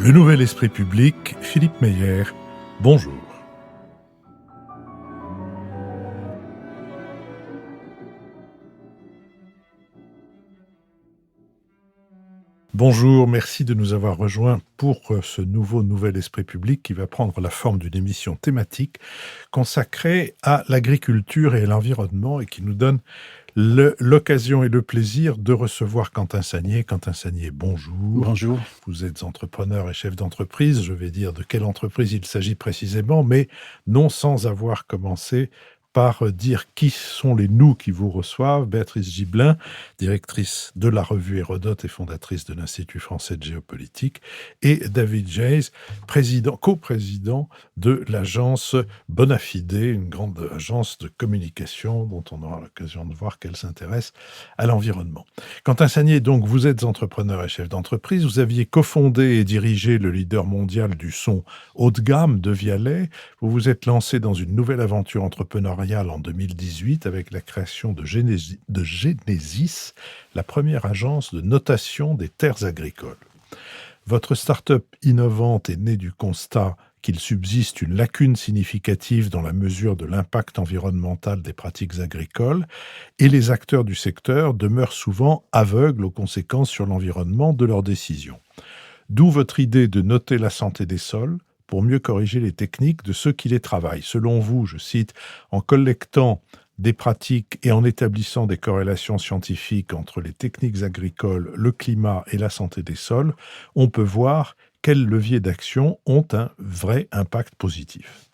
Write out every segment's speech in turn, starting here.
Le Nouvel Esprit Public, Philippe Meyer, bonjour. Bonjour, merci de nous avoir rejoints pour ce Nouvel Esprit Public qui va prendre la forme d'une émission thématique consacrée à l'agriculture et à l'environnement et qui nous donne l'occasion et le plaisir de recevoir Quentin Sagnier. Quentin Sagnier, bonjour. Bonjour. Vous êtes entrepreneur et chef d'entreprise. Je vais dire de quelle entreprise il s'agit précisément, mais non sans avoir commencé par dire qui sont les nous qui vous reçoivent. Béatrice Gibelin, directrice de la revue Hérodote et fondatrice de l'Institut français de géopolitique, et David Jays, coprésident de l'agence Bonafide, une grande agence de communication dont on aura l'occasion de voir qu'elle s'intéresse à l'environnement. Quentin Sagnier, donc, vous êtes entrepreneur et chef d'entreprise. Vous aviez cofondé et dirigé le leader mondial du son haut de gamme de Vialet. Vous vous êtes lancé dans une nouvelle aventure entrepreneuriale en 2018 avec la création de Genesis, la première agence de notation des terres agricoles. Votre start-up innovante est née du constat qu'il subsiste une lacune significative dans la mesure de l'impact environnemental des pratiques agricoles et les acteurs du secteur demeurent souvent aveugles aux conséquences sur l'environnement de leurs décisions. D'où votre idée de noter la santé des sols pour mieux corriger les techniques de ceux qui les travaillent. Selon vous, je cite, en collectant des pratiques et en établissant des corrélations scientifiques entre les techniques agricoles, le climat et la santé des sols, on peut voir quels leviers d'action ont un vrai impact positif.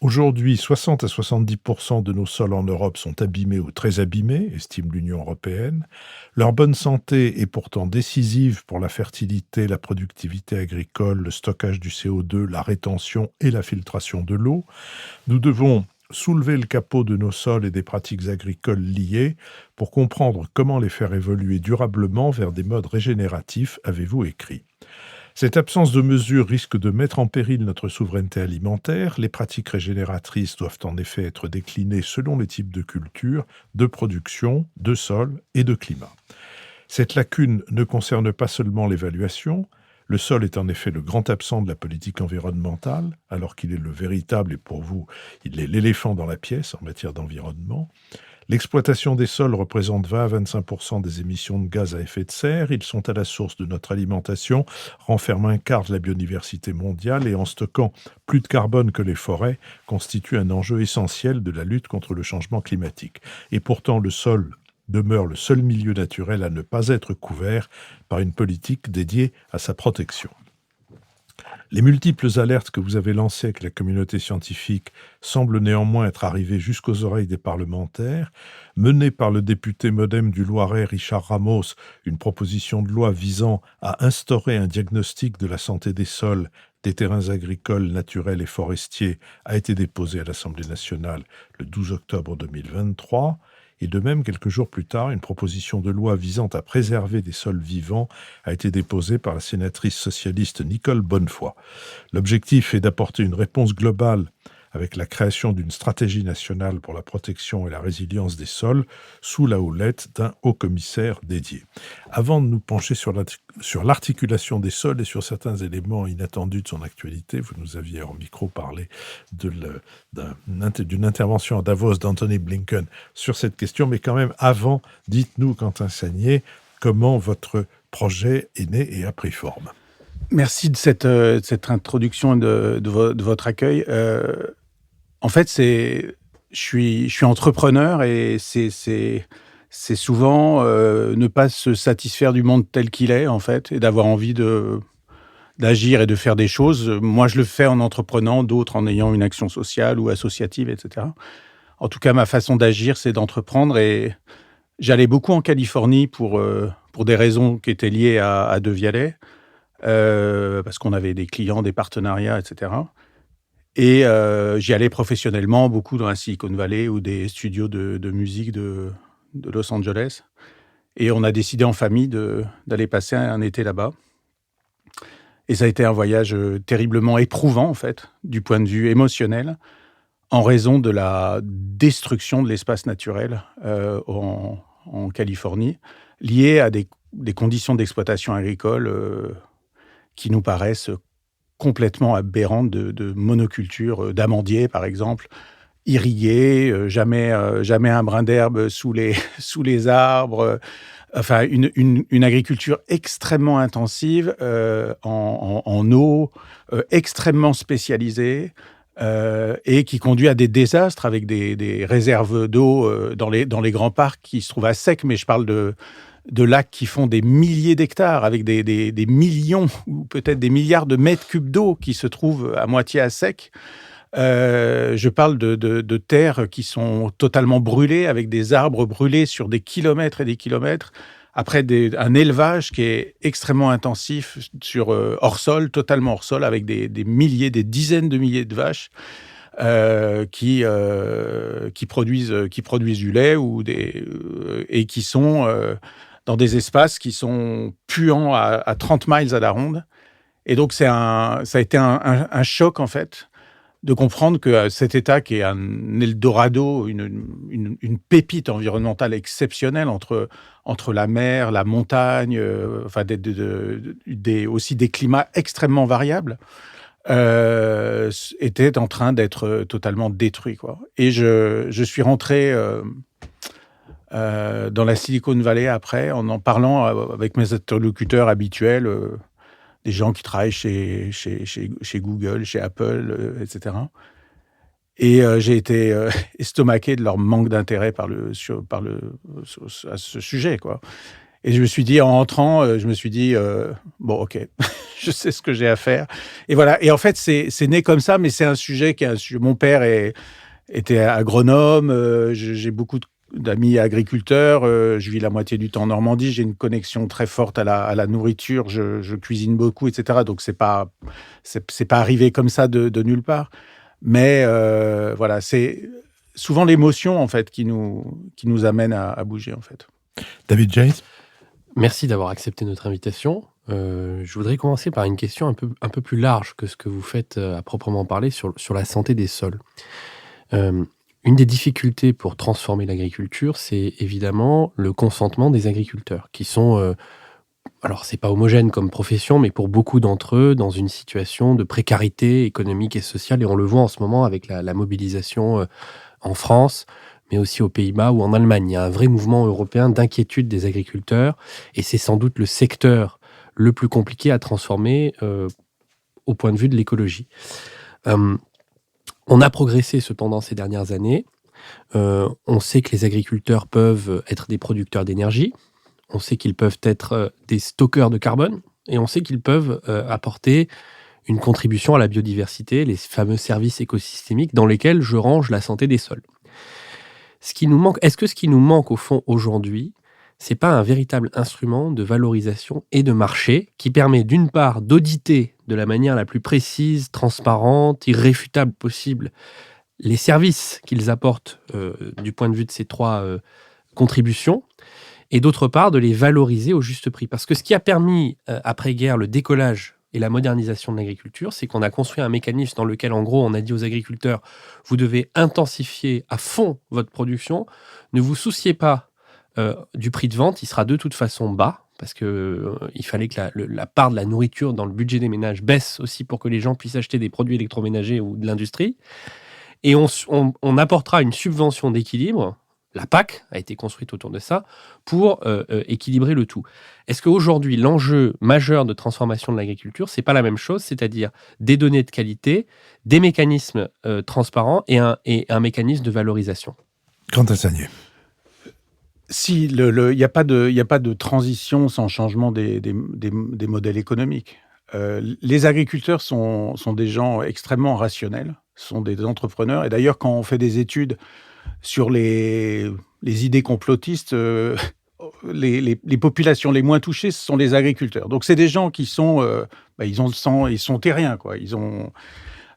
Aujourd'hui, 60 à 70% de nos sols en Europe sont abîmés ou très abîmés, estime l'Union européenne. Leur bonne santé est pourtant décisive pour la fertilité, la productivité agricole, le stockage du CO2, la rétention et la filtration de l'eau. Nous devons soulever le capot de nos sols et des pratiques agricoles liées pour comprendre comment les faire évoluer durablement vers des modes régénératifs, avez-vous écrit. Cette absence de mesures risque de mettre en péril notre souveraineté alimentaire. Les pratiques régénératrices doivent en effet être déclinées selon les types de culture, de production, de sol et de climat. Cette lacune ne concerne pas seulement l'évaluation. Le sol est en effet le grand absent de la politique environnementale, alors qu'il est le véritable, et pour vous, il est l'éléphant dans la pièce en matière d'environnement. L'exploitation des sols représente 20 à 25% des émissions de gaz à effet de serre. Ils sont à la source de notre alimentation, renferment un quart de la biodiversité mondiale et en stockant plus de carbone que les forêts, constituent un enjeu essentiel de la lutte contre le changement climatique. Et pourtant, le sol demeure le seul milieu naturel à ne pas être couvert par une politique dédiée à sa protection. Les multiples alertes que vous avez lancées avec la communauté scientifique semblent néanmoins être arrivées jusqu'aux oreilles des parlementaires. Menée par le député MoDem du Loiret, Richard Ramos, une proposition de loi visant à instaurer un diagnostic de la santé des sols, des terrains agricoles, naturels et forestiers a été déposée à l'Assemblée nationale le 12 octobre 2023. Et de même, quelques jours plus tard, une proposition de loi visant à préserver des sols vivants a été déposée par la sénatrice socialiste Nicole Bonnefoy. L'objectif est d'apporter une réponse globale avec la création d'une stratégie nationale pour la protection et la résilience des sols sous la houlette d'un haut-commissaire dédié. Avant de nous pencher sur l'articulation des sols et sur certains éléments inattendus de son actualité, vous nous aviez en micro parlé d'une intervention à Davos d'Anthony Blinken sur cette question, mais quand même avant, dites-nous, Quentin Sagnier, comment votre projet est né et a pris forme. Merci de cette introduction et de votre accueil. En fait, je suis entrepreneur et c'est souvent ne pas se satisfaire du monde tel qu'il est, en fait, et d'avoir envie d'agir et de faire des choses. Moi, je le fais en entreprenant, d'autres en ayant une action sociale ou associative, etc. En tout cas, ma façon d'agir, c'est d'entreprendre et j'allais beaucoup en Californie pour des raisons qui étaient liées à De Vialet, parce qu'on avait des clients, des partenariats, etc. Et j'y allais professionnellement, beaucoup dans la Silicon Valley ou des studios de musique de Los Angeles. Et on a décidé en famille d'aller passer un été là-bas. Et ça a été un voyage terriblement éprouvant, en fait, du point de vue émotionnel, en raison de la destruction de l'espace naturel en Californie, liée à des conditions d'exploitation agricole qui nous paraissent complètement aberrantes de monoculture, d'amandiers, par exemple, irrigués, jamais un brin d'herbe sous les sous les arbres, enfin une agriculture extrêmement intensive, en eau, extrêmement spécialisée, et qui conduit à des désastres avec des réserves d'eau, dans les grands parcs qui se trouvent à sec. Mais je parle de lacs qui font des milliers d'hectares avec des millions ou peut-être des milliards de mètres cubes d'eau qui se trouvent à moitié à sec. Je parle de terres qui sont totalement brûlées, avec des arbres brûlés sur des kilomètres et des kilomètres, après un élevage qui est extrêmement intensif sur hors sol, totalement hors sol, avec des milliers, des dizaines de milliers de vaches qui produisent du lait et qui sont dans des espaces qui sont puants à 30 miles à la ronde. Et donc ça a été un choc, en fait, de comprendre que cet État, qui est un Eldorado, une pépite environnementale exceptionnelle entre la mer, la montagne, enfin aussi des climats extrêmement variables, était en train d'être totalement détruit, quoi. Et je suis rentré dans la Silicon Valley après, en parlant avec mes interlocuteurs habituels, des gens qui travaillent chez Google, chez Apple, etc. Et j'ai été estomaqué de leur manque d'intérêt à ce sujet, quoi. Et je me suis dit, en rentrant, bon, OK, je sais ce que j'ai à faire. Et voilà. Et en fait, c'est né comme ça, mais c'est un sujet mon père était agronome, j'ai beaucoup d'amis agriculteurs, je vis la moitié du temps en Normandie, j'ai une connexion très forte à la nourriture, je cuisine beaucoup, etc. Donc c'est pas arrivé comme ça de nulle part. Mais voilà, c'est souvent l'émotion, en fait, qui nous amène à bouger, en fait. David James? Merci d'avoir accepté notre invitation. Je voudrais commencer par une question un peu plus large que ce que vous faites à proprement parler sur la santé des sols. Une des difficultés pour transformer l'agriculture, c'est évidemment le consentement des agriculteurs, qui sont, alors c'est pas homogène comme profession, mais pour beaucoup d'entre eux, dans une situation de précarité économique et sociale. Et on le voit en ce moment avec la mobilisation en France, mais aussi aux Pays-Bas ou en Allemagne. Il y a un vrai mouvement européen d'inquiétude des agriculteurs, et c'est sans doute le secteur le plus compliqué à transformer au point de vue de l'écologie. On a progressé cependant ces dernières années. On sait que les agriculteurs peuvent être des producteurs d'énergie, on sait qu'ils peuvent être des stockeurs de carbone, et on sait qu'ils peuvent apporter une contribution à la biodiversité, les fameux services écosystémiques dans lesquels je range la santé des sols. Est-ce que ce qui nous manque au fond aujourd'hui, c'est pas un véritable instrument de valorisation et de marché qui permet d'une part d'auditer de la manière la plus précise, transparente, irréfutable possible les services qu'ils apportent du point de vue de ces trois contributions, et d'autre part de les valoriser au juste prix. Parce que ce qui a permis après-guerre le décollage et la modernisation de l'agriculture, c'est qu'on a construit un mécanisme dans lequel, en gros, on a dit aux agriculteurs, vous devez intensifier à fond votre production, ne vous souciez pas du prix de vente, il sera de toute façon bas, parce qu'il fallait que la part de la nourriture dans le budget des ménages baisse aussi pour que les gens puissent acheter des produits électroménagers ou de l'industrie. Et on apportera une subvention d'équilibre. La PAC a été construite autour de ça pour équilibrer le tout. Est-ce qu'aujourd'hui, l'enjeu majeur de transformation de l'agriculture, c'est pas la même chose, c'est-à-dire des données de qualité, des mécanismes transparents et un mécanisme de valorisation? Quentin Sagnier. Si, il n'y a pas de transition sans changement des modèles économiques. Les agriculteurs sont des gens extrêmement rationnels, sont des entrepreneurs. Et d'ailleurs, quand on fait des études sur les idées complotistes, les populations les moins touchées, ce sont les agriculteurs. Donc, c'est des gens qui sont, ils sont terriens, quoi. Ils ont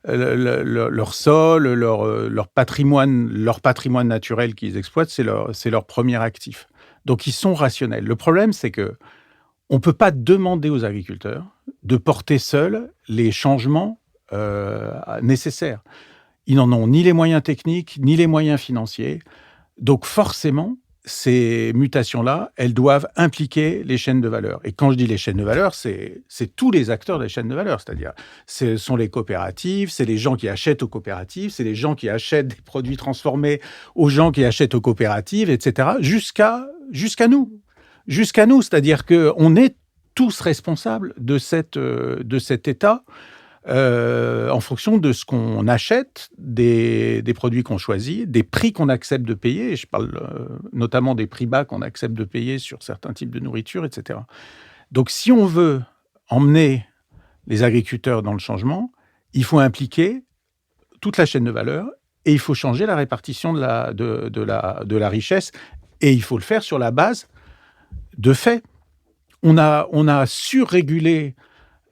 leur sol, leur patrimoine naturel qu'ils exploitent, c'est leur premier actif. Donc, ils sont rationnels. Le problème, c'est que on peut pas demander aux agriculteurs de porter seuls les changements nécessaires. Ils n'en ont ni les moyens techniques, ni les moyens financiers. Donc, forcément, ces mutations-là, elles doivent impliquer les chaînes de valeur. Et quand je dis les chaînes de valeur, c'est tous les acteurs des chaînes de valeur. C'est-à-dire, ce sont les coopératives, c'est les gens qui achètent aux coopératives, c'est les gens qui achètent des produits transformés aux gens qui achètent aux coopératives, etc., jusqu'à nous. Jusqu'à nous. C'est-à-dire qu'on est tous responsables de cet état en fonction de ce qu'on achète, des produits qu'on choisit, des prix qu'on accepte de payer. Et je parle notamment des prix bas qu'on accepte de payer sur certains types de nourriture, etc. Donc, si on veut emmener les agriculteurs dans le changement, il faut impliquer toute la chaîne de valeur et il faut changer la répartition de la richesse. Et il faut le faire sur la base de faits. On a surrégulé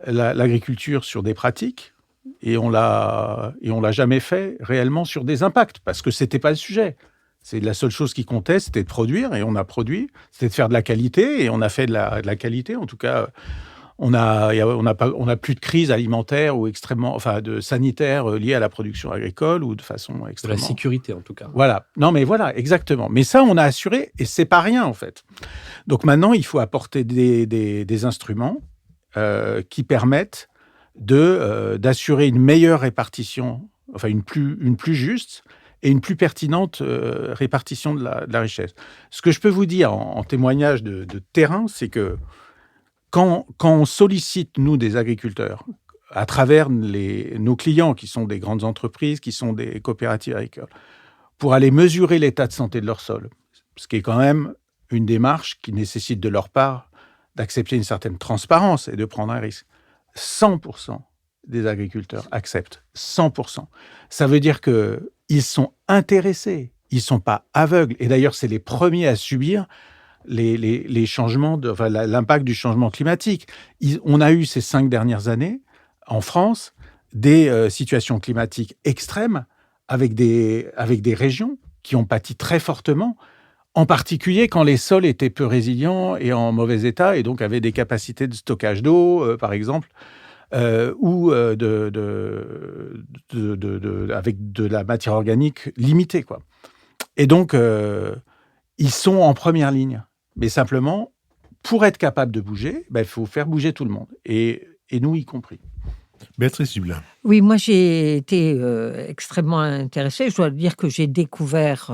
l'agriculture sur des pratiques et on l'a jamais fait réellement sur des impacts parce que c'était pas le sujet. C'est la seule chose qui comptait, c'était de produire et on a produit. C'était de faire de la qualité et on a fait de la qualité. En tout cas, on a plus de crise alimentaire ou de sanitaire liée à la production agricole ou de façon extrêmement. De la sécurité en tout cas. Voilà. Non mais voilà, exactement. Mais ça, on a assuré et c'est pas rien en fait. Donc maintenant, il faut apporter des instruments qui permettent d'assurer une meilleure répartition, enfin une plus juste et une plus pertinente répartition de la richesse. Ce que je peux vous dire en témoignage de terrain, c'est que quand on sollicite, nous, des agriculteurs, à travers nos clients, qui sont des grandes entreprises, qui sont des coopératives agricoles, pour aller mesurer l'état de santé de leur sol, ce qui est quand même une démarche qui nécessite de leur part d'accepter une certaine transparence et de prendre un risque. 100% des agriculteurs acceptent. 100%. Ça veut dire qu'ils sont intéressés. Ils ne sont pas aveugles. Et d'ailleurs, c'est les premiers à subir les changements, l'impact du changement climatique. On a eu ces 5 dernières années, en France, des situations climatiques extrêmes avec des régions qui ont pâti très fortement, en particulier quand les sols étaient peu résilients et en mauvais état, et donc avaient des capacités de stockage d'eau, par exemple, ou avec de la matière organique limitée, quoi. Et donc, ils sont en première ligne. Mais simplement, pour être capable de bouger, il faut faire bouger tout le monde, et nous y compris. Béatrice Dublin. Oui, moi j'ai été extrêmement intéressée. Je dois dire que j'ai découvert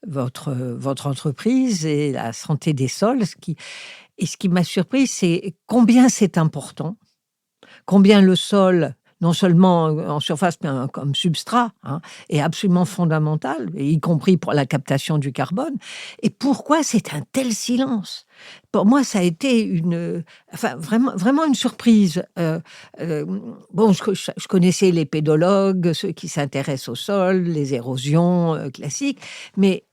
votre entreprise et la santé des sols. Ce qui m'a surpris, c'est combien c'est important, combien le sol, non seulement en surface, mais comme substrat, est absolument fondamental, y compris pour la captation du carbone. Et pourquoi c'est un tel silence ? Pour moi, ça a été vraiment une surprise. Je connaissais les pédologues, ceux qui s'intéressent au sol, les érosions classiques, mais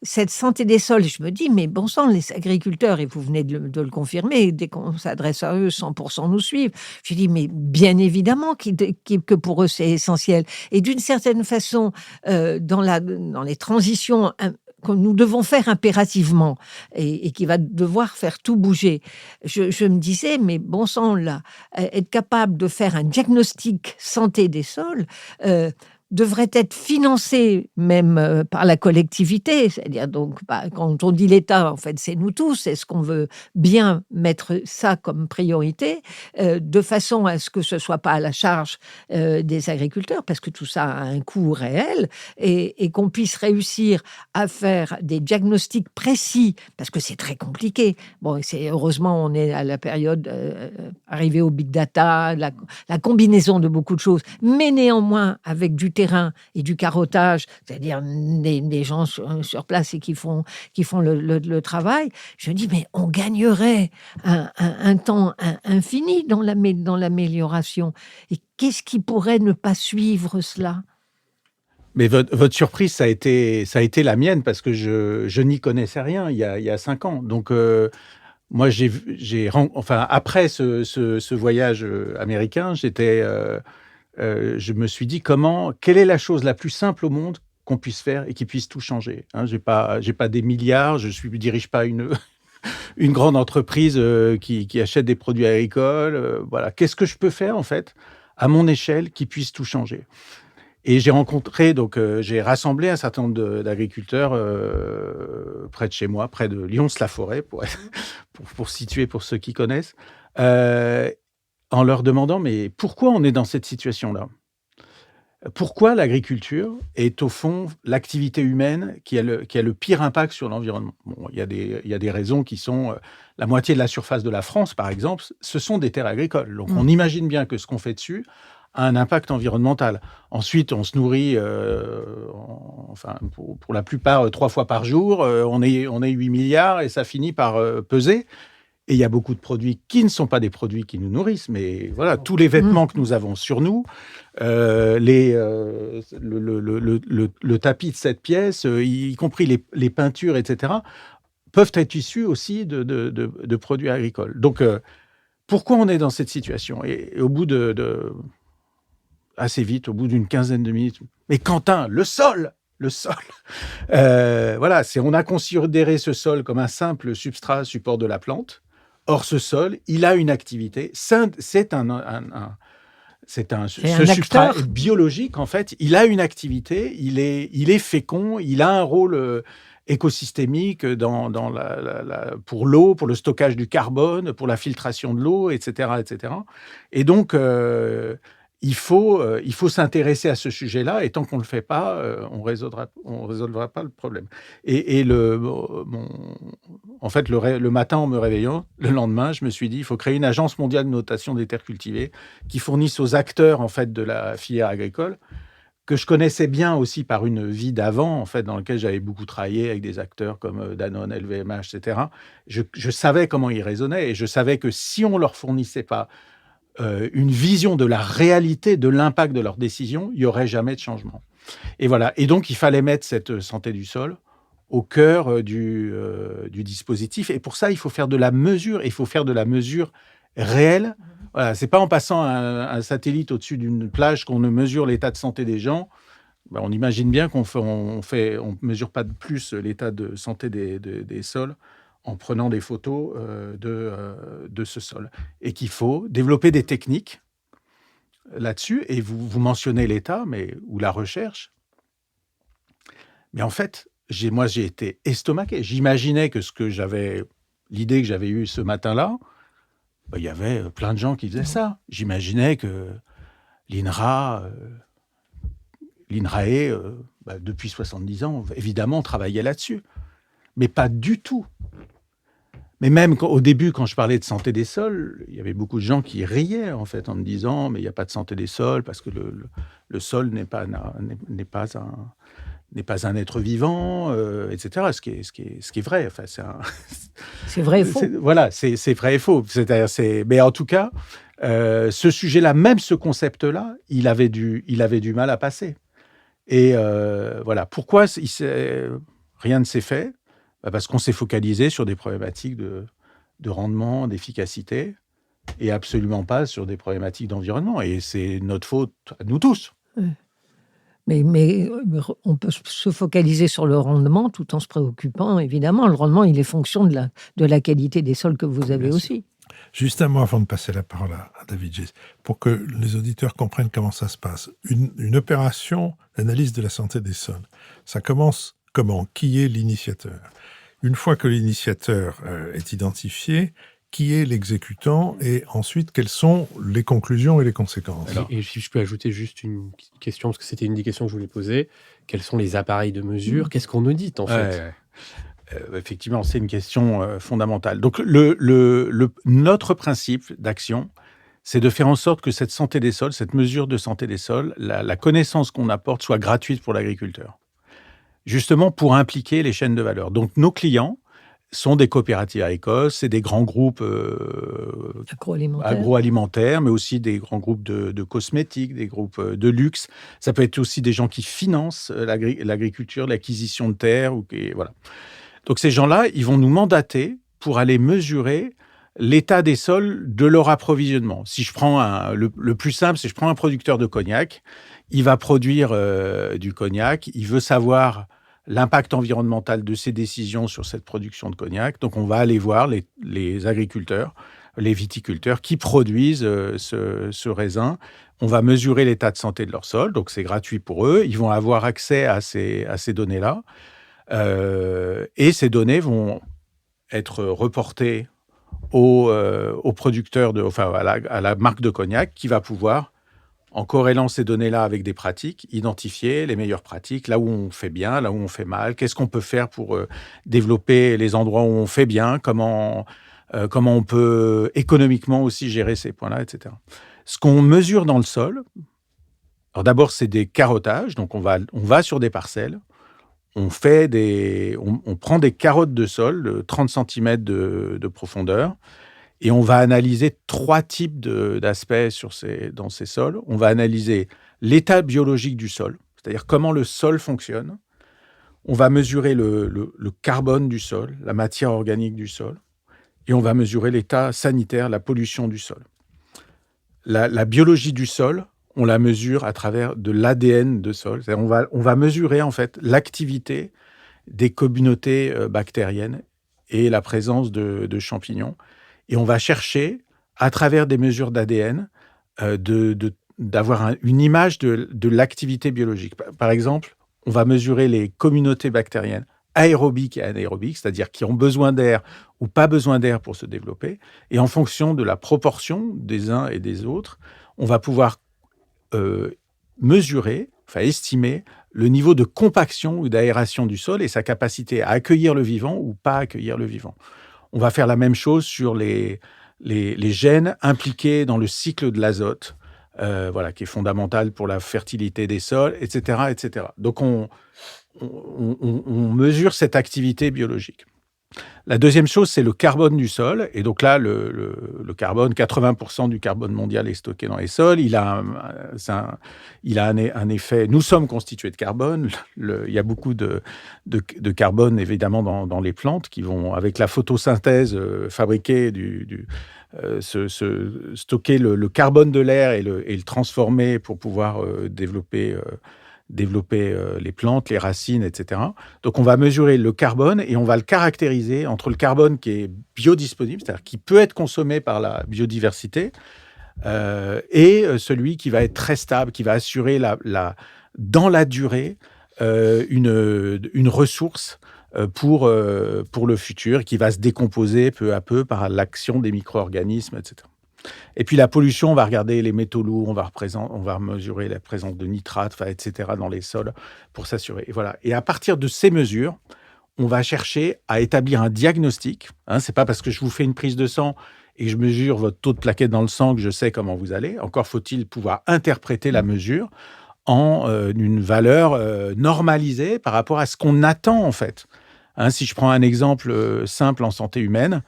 cette santé des sols, je me dis, mais bon sang, les agriculteurs, et vous venez de le confirmer, dès qu'on s'adresse à eux, 100% nous suivent. Je dis, mais bien évidemment que pour eux, c'est essentiel. Et d'une certaine façon, dans les transitions que nous devons faire impérativement et qui va devoir faire tout bouger. Je me disais, mais bon sang, là, être capable de faire un diagnostic santé des sols devrait être financé même par la collectivité, c'est-à-dire donc quand on dit l'État, en fait, c'est nous tous, est-ce qu'on veut bien mettre ça comme priorité, de façon à ce que ce soit pas à la charge des agriculteurs, parce que tout ça a un coût réel, et qu'on puisse réussir à faire des diagnostics précis, parce que c'est très compliqué. Bon, heureusement, on est à la période arrivée au big data, la combinaison de beaucoup de choses, mais néanmoins avec du terrain et du carottage, c'est-à-dire des gens sur place et qui font le travail. Je dis, mais on gagnerait un temps infini dans l'amélioration. Et qu'est-ce qui pourrait ne pas suivre cela ? Mais votre surprise, ça a été la mienne, parce que je n'y connaissais rien il y a 5 ans. Donc, moi, après ce voyage américain, je me suis dit quelle est la chose la plus simple au monde qu'on puisse faire et qui puisse tout changer. J'ai pas des milliards, je dirige pas une grande entreprise qui achète des produits agricoles. Voilà, qu'est-ce que je peux faire en fait à mon échelle qui puisse tout changer ? Et j'ai rencontré, donc j'ai rassemblé un certain nombre d'agriculteurs près de chez moi, près de Lyons-la-Forêt, pour situer pour ceux qui connaissent, en leur demandant, mais pourquoi on est dans cette situation-là? Pourquoi l'agriculture est au fond l'activité humaine qui a le pire impact sur l'environnement? Bon, il y a des raisons qui sont, la moitié de la surface de la France, par exemple, ce sont des terres agricoles. Donc on imagine bien que ce qu'on fait dessus a un impact environnemental. Ensuite, on se nourrit, enfin pour la plupart 3 fois par jour, on est 8 milliards et ça finit par peser. Et il y a beaucoup de produits qui ne sont pas des produits qui nous nourrissent, mais voilà, tous les vêtements que nous avons sur nous, le tapis de cette pièce, y compris les peintures, etc., peuvent être issus aussi de produits agricoles. Donc, pourquoi on est dans cette situation? Et au bout assez vite, au bout d'une quinzaine de minutes, mais Quentin, le sol! Voilà, on a considéré ce sol comme un simple substrat support de la plante. Or, ce sol, il a une activité. Ce substrat biologique, en fait, il a une activité. Il est fécond. Il a un rôle écosystémique pour l'eau, pour le stockage du carbone, pour la filtration de l'eau, etc., etc. Et donc, il faut s'intéresser à ce sujet-là, et tant qu'on ne le fait pas, on résoudra pas le problème. En fait, le matin, en me réveillant, le lendemain, je me suis dit, il faut créer une agence mondiale de notation des terres cultivées qui fournisse aux acteurs, en fait, de la filière agricole, que je connaissais bien aussi par une vie d'avant, en fait, dans laquelle j'avais beaucoup travaillé avec des acteurs comme Danone, LVMH, etc. Je savais comment ils raisonnaient, et je savais que si on leur fournissait pas une vision de la réalité de l'impact de leurs décisions, il n'y aurait jamais de changement. Et voilà. Et donc, il fallait mettre cette santé du sol au cœur du dispositif. Et pour ça, il faut faire de la mesure. Et il faut faire de la mesure réelle. Voilà. C'est pas en passant un satellite au-dessus d'une plage qu'on ne mesure l'état de santé des gens. Ben, on imagine bien qu'on mesure pas de plus l'état de santé des sols en prenant des photos de ce sol. Et qu'il faut développer des techniques là-dessus. Et vous mentionnez l'État ou la recherche. Mais en fait, j'ai été estomaqué. J'imaginais que l'idée que j'avais eue ce matin-là, il y avait plein de gens qui faisaient ça. J'imaginais que l'INRAE, depuis 70 ans, évidemment, travaillait là-dessus. Mais pas du tout. Mais même au début, quand je parlais de santé des sols, il y avait beaucoup de gens qui riaient, en fait, en me disant « mais il n'y a pas de santé des sols parce que le sol n'est pas un être vivant, etc. » Ce qui est vrai. Enfin, c'est vrai et faux. Voilà, c'est vrai et faux. Mais en tout cas, ce sujet-là, même ce concept-là, il avait du mal à passer. Et voilà. Pourquoi rien ne s'est fait? Parce qu'on s'est focalisé sur des problématiques de rendement, d'efficacité, et absolument pas sur des problématiques d'environnement. Et c'est notre faute à nous tous. Mais on peut se focaliser sur le rendement tout en se préoccupant, évidemment. Le rendement, il est fonction de la qualité des sols que vous avez aussi. Juste un mot avant de passer la parole à David Geiss, pour que les auditeurs comprennent comment ça se passe. Une opération d'analyse de la santé des sols, ça commence comment? Qui est l'initiateur? Une fois que l'initiateur est identifié, qui est l'exécutant? Et ensuite, quelles sont les conclusions et les conséquences? Et si je peux ajouter juste une question, parce que c'était une des questions que je voulais poser. Quels sont les appareils de mesure? Qu'est-ce qu'on audite, en fait? Effectivement, c'est une question fondamentale. Donc, notre principe d'action, c'est de faire en sorte que cette santé des sols, cette mesure de santé des sols, la connaissance qu'on apporte soit gratuite pour l'agriculteur. Justement pour impliquer les chaînes de valeur. Donc, nos clients sont des coopératives agricoles, c'est des grands groupes agroalimentaires, mais aussi des grands groupes de cosmétiques, des groupes de luxe. Ça peut être aussi des gens qui financent l'agriculture, l'acquisition de terres. Voilà. Donc, ces gens-là, ils vont nous mandater pour aller mesurer l'état des sols de leur approvisionnement. Si je prends le plus simple, c'est je prends un producteur de cognac, il va produire du cognac, il veut savoir l'impact environnemental de ses décisions sur cette production de cognac. Donc, on va aller voir les agriculteurs les viticulteurs qui produisent ce raisin. On va mesurer l'état de santé de leur sol, donc c'est gratuit pour eux. Ils vont avoir accès à ces données-là. Et ces données vont être reportées au producteur, à la marque de cognac, qui va pouvoir, en corrélant ces données-là avec des pratiques, identifier les meilleures pratiques, là où on fait bien, là où on fait mal, qu'est-ce qu'on peut faire pour développer les endroits où on fait bien, comment on peut économiquement aussi gérer ces points-là, etc. Ce qu'on mesure dans le sol, alors d'abord, c'est des carottages, donc on va sur des parcelles, on prend des carottes de sol de 30 cm de profondeur, et on va analyser 3 types d'aspects dans ces sols. On va analyser l'état biologique du sol, c'est-à-dire comment le sol fonctionne. On va mesurer le carbone du sol, la matière organique du sol. Et on va mesurer l'état sanitaire, la pollution du sol. La biologie du sol, on la mesure à travers de l'ADN de sol. On va mesurer en fait l'activité des communautés bactériennes et la présence de champignons. Et on va chercher, à travers des mesures d'ADN, d'avoir une image de l'activité biologique. Par exemple, on va mesurer les communautés bactériennes aérobiques et anaérobiques, c'est-à-dire qui ont besoin d'air ou pas besoin d'air pour se développer. Et en fonction de la proportion des uns et des autres, on va pouvoir estimer le niveau de compaction ou d'aération du sol et sa capacité à accueillir le vivant ou pas accueillir le vivant. On va faire la même chose sur les gènes impliqués dans le cycle de l'azote, qui est fondamental pour la fertilité des sols, etc., etc. Donc, on mesure cette activité biologique. La deuxième chose, c'est le carbone du sol. Et donc là, le carbone, 80% du carbone mondial est stocké dans les sols. Il a un effet... Nous sommes constitués de carbone. Il y a beaucoup de carbone, évidemment, dans les plantes qui vont, avec la photosynthèse, fabriquer stocker le carbone de l'air et le transformer pour pouvoir développer les plantes, les racines, etc. Donc, on va mesurer le carbone et on va le caractériser entre le carbone qui est biodisponible, c'est-à-dire qui peut être consommé par la biodiversité, et celui qui va être très stable, qui va assurer dans la durée une ressource pour le futur, qui va se décomposer peu à peu par l'action des micro-organismes, etc. Et puis la pollution, on va regarder les métaux lourds, on va mesurer la présence de nitrates, etc. dans les sols pour s'assurer. Et voilà. Et à partir de ces mesures, on va chercher à établir un diagnostic. C'est pas parce que je vous fais une prise de sang et que je mesure votre taux de plaquettes dans le sang que je sais comment vous allez. Encore faut-il pouvoir interpréter la mesure en une valeur normalisée par rapport à ce qu'on attend en fait. Si je prends un exemple simple en santé humaine,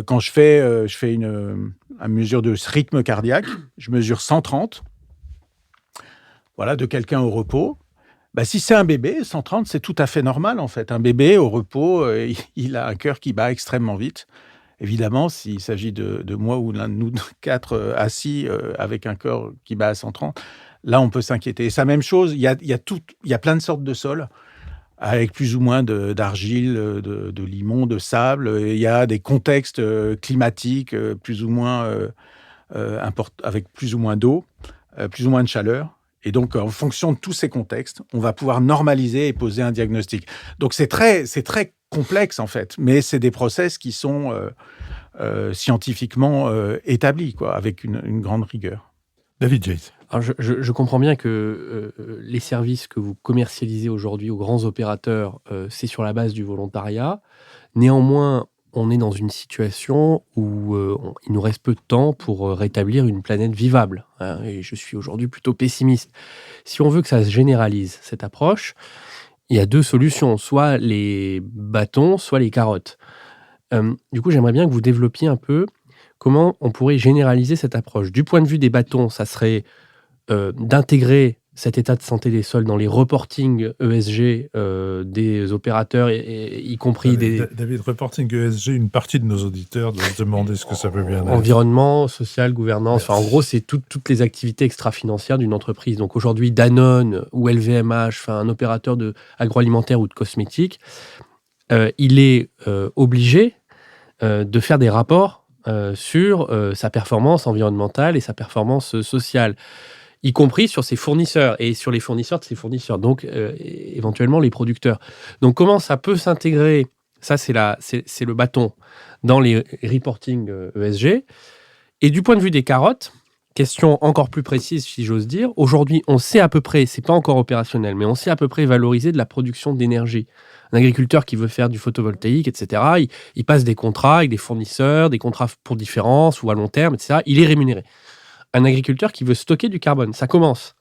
quand je fais une mesure de rythme cardiaque, je mesure 130, de quelqu'un au repos. Si c'est un bébé, 130, c'est tout à fait normal, en fait. Un bébé au repos, il a un cœur qui bat extrêmement vite. Évidemment, s'il s'agit de moi ou l'un de nous quatre assis avec un cœur qui bat à 130, là, on peut s'inquiéter. Et c'est la même chose, il y a plein de sortes de sols, avec plus ou moins d'argile, de limon, de sable. Il y a des contextes climatiques plus ou moins avec plus ou moins d'eau, plus ou moins de chaleur. Et donc, en fonction de tous ces contextes, on va pouvoir normaliser et poser un diagnostic. Donc, c'est très complexe, en fait, mais c'est des process qui sont scientifiquement établis, avec une grande rigueur. David Jays. Alors je comprends bien que les services que vous commercialisez aujourd'hui aux grands opérateurs, c'est sur la base du volontariat. Néanmoins, on est dans une situation où il nous reste peu de temps pour rétablir une planète vivable. Et je suis aujourd'hui plutôt pessimiste. Si on veut que ça se généralise, cette approche, il y a 2 solutions, soit les bâtons, soit les carottes. Du coup, j'aimerais bien que vous développiez un peu comment on pourrait généraliser cette approche. Du point de vue des bâtons, ça serait d'intégrer cet état de santé des sols dans les reportings ESG des opérateurs, y compris David, reporting ESG, une partie de nos auditeurs doivent se demander ce que ça veut bien dire. Environnement, social, gouvernance. En gros, c'est toutes les activités extra-financières d'une entreprise. Donc aujourd'hui, Danone ou LVMH, un opérateur agroalimentaire ou de cosmétiques, il est obligé de faire des rapports sur sa performance environnementale et sa performance sociale, y compris sur ses fournisseurs et sur les fournisseurs de ses fournisseurs, donc éventuellement les producteurs. Donc comment ça peut s'intégrer, ça c'est le bâton, dans les reporting ESG. Et du point de vue des carottes, question encore plus précise si j'ose dire, aujourd'hui on sait à peu près, c'est pas encore opérationnel, mais on sait à peu près valoriser de la production d'énergie. Un agriculteur qui veut faire du photovoltaïque, etc., il passe des contrats avec des fournisseurs, des contrats pour différence ou à long terme, etc., il est rémunéré. Un agriculteur qui veut stocker du carbone, ça commence.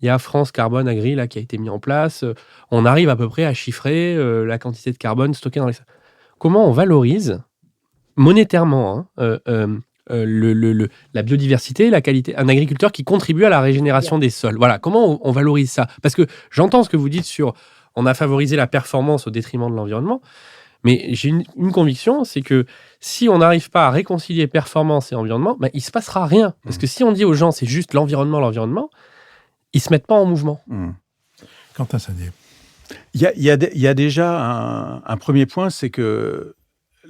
Il y a France Carbone Agri là, qui a été mis en place. On arrive à peu près à chiffrer la quantité de carbone stockée dans les sols. Comment on valorise monétairement la biodiversité, la qualité, un agriculteur qui contribue à la régénération des sols. Voilà, comment on valorise ça? Parce que j'entends ce que vous dites sur on a favorisé la performance au détriment de l'environnement, mais j'ai une conviction, c'est que si on n'arrive pas à réconcilier performance et environnement, ben, il ne se passera rien. Parce que si on dit aux gens c'est juste l'environnement, ils ne se mettent pas en mouvement. Quentin Sagnier. Il y a déjà un premier point, c'est que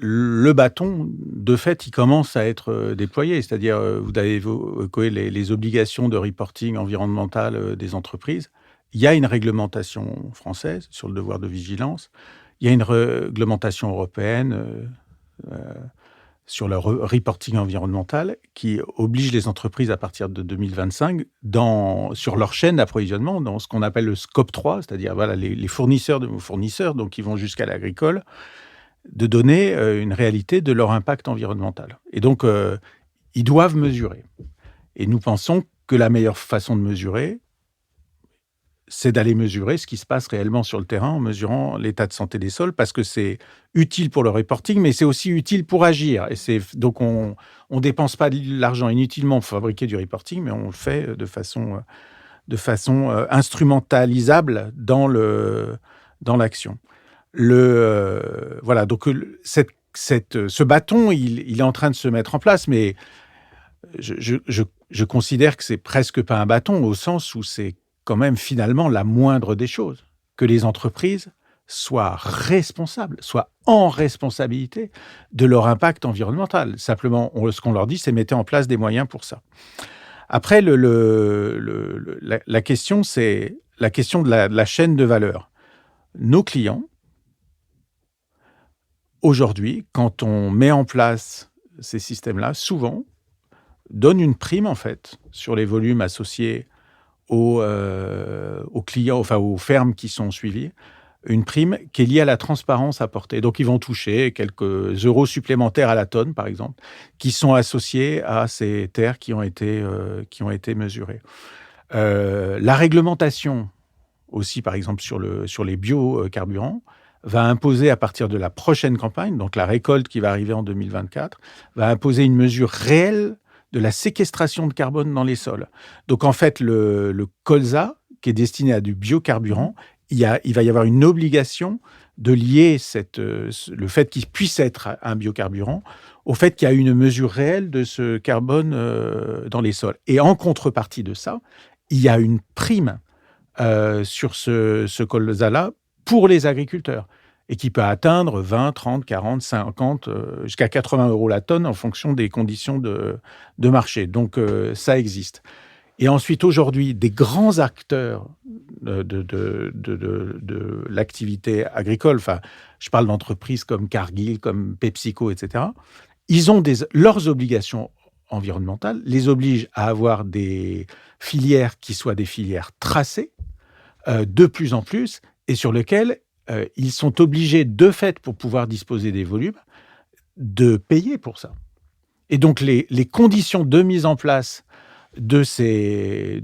le bâton, de fait, il commence à être déployé. C'est-à-dire, vous avez évoqué les obligations de reporting environnemental des entreprises. Il y a une réglementation française sur le devoir de vigilance. Il y a une réglementation européenne sur le reporting environnemental qui oblige les entreprises à partir de 2025, sur leur chaîne d'approvisionnement, dans ce qu'on appelle le scope 3, c'est-à-dire voilà, les fournisseurs de vos fournisseurs, donc qui vont jusqu'à l'agricole, de donner une réalité de leur impact environnemental. Et donc, ils doivent mesurer. Et nous pensons que la meilleure façon de mesurer, c'est d'aller mesurer ce qui se passe réellement sur le terrain en mesurant l'état de santé des sols, parce que c'est utile pour le reporting, mais c'est aussi utile pour agir. Et donc, on ne dépense pas l'argent inutilement pour fabriquer du reporting, mais on le fait de façon instrumentalisable dans l'action. Voilà, donc ce bâton, il est en train de se mettre en place, mais je considère que c'est presque pas un bâton, au sens où c'est quand même finalement la moindre des choses, que les entreprises soient responsables, soient en responsabilité de leur impact environnemental. Simplement, ce qu'on leur dit, c'est mettez en place des moyens pour ça. Après, la question, c'est la question de la chaîne de valeur. Nos clients, aujourd'hui, quand on met en place ces systèmes-là, souvent, donnent une prime, en fait, sur les volumes associés aux clients, enfin aux fermes qui sont suivies, une prime qui est liée à la transparence apportée. Donc, ils vont toucher quelques euros supplémentaires à la tonne, par exemple, qui sont associés à ces terres qui ont été mesurées. La réglementation aussi, par exemple, sur les biocarburants, va imposer à partir de la prochaine campagne, donc la récolte qui va arriver en 2024, va imposer une mesure réelle de la séquestration de carbone dans les sols. Donc, en fait, le colza, qui est destiné à du biocarburant, il va y avoir une obligation de lier le fait qu'il puisse être un biocarburant au fait qu'il y a une mesure réelle de ce carbone dans les sols. Et en contrepartie de ça, il y a une prime sur ce colza-là pour les agriculteurs, et qui peut atteindre 20, 30, 40, 50, jusqu'à 80 euros la tonne en fonction des conditions de marché. Donc, ça existe. Et ensuite, aujourd'hui, des grands acteurs de l'activité agricole, enfin, je parle d'entreprises comme Cargill, comme PepsiCo, etc., ils ont leurs obligations environnementales, les obligent à avoir des filières qui soient des filières tracées, de plus en plus, et sur lesquelles ils sont obligés, de fait, pour pouvoir disposer des volumes, de payer pour ça. Et donc, les conditions de mise en place de ces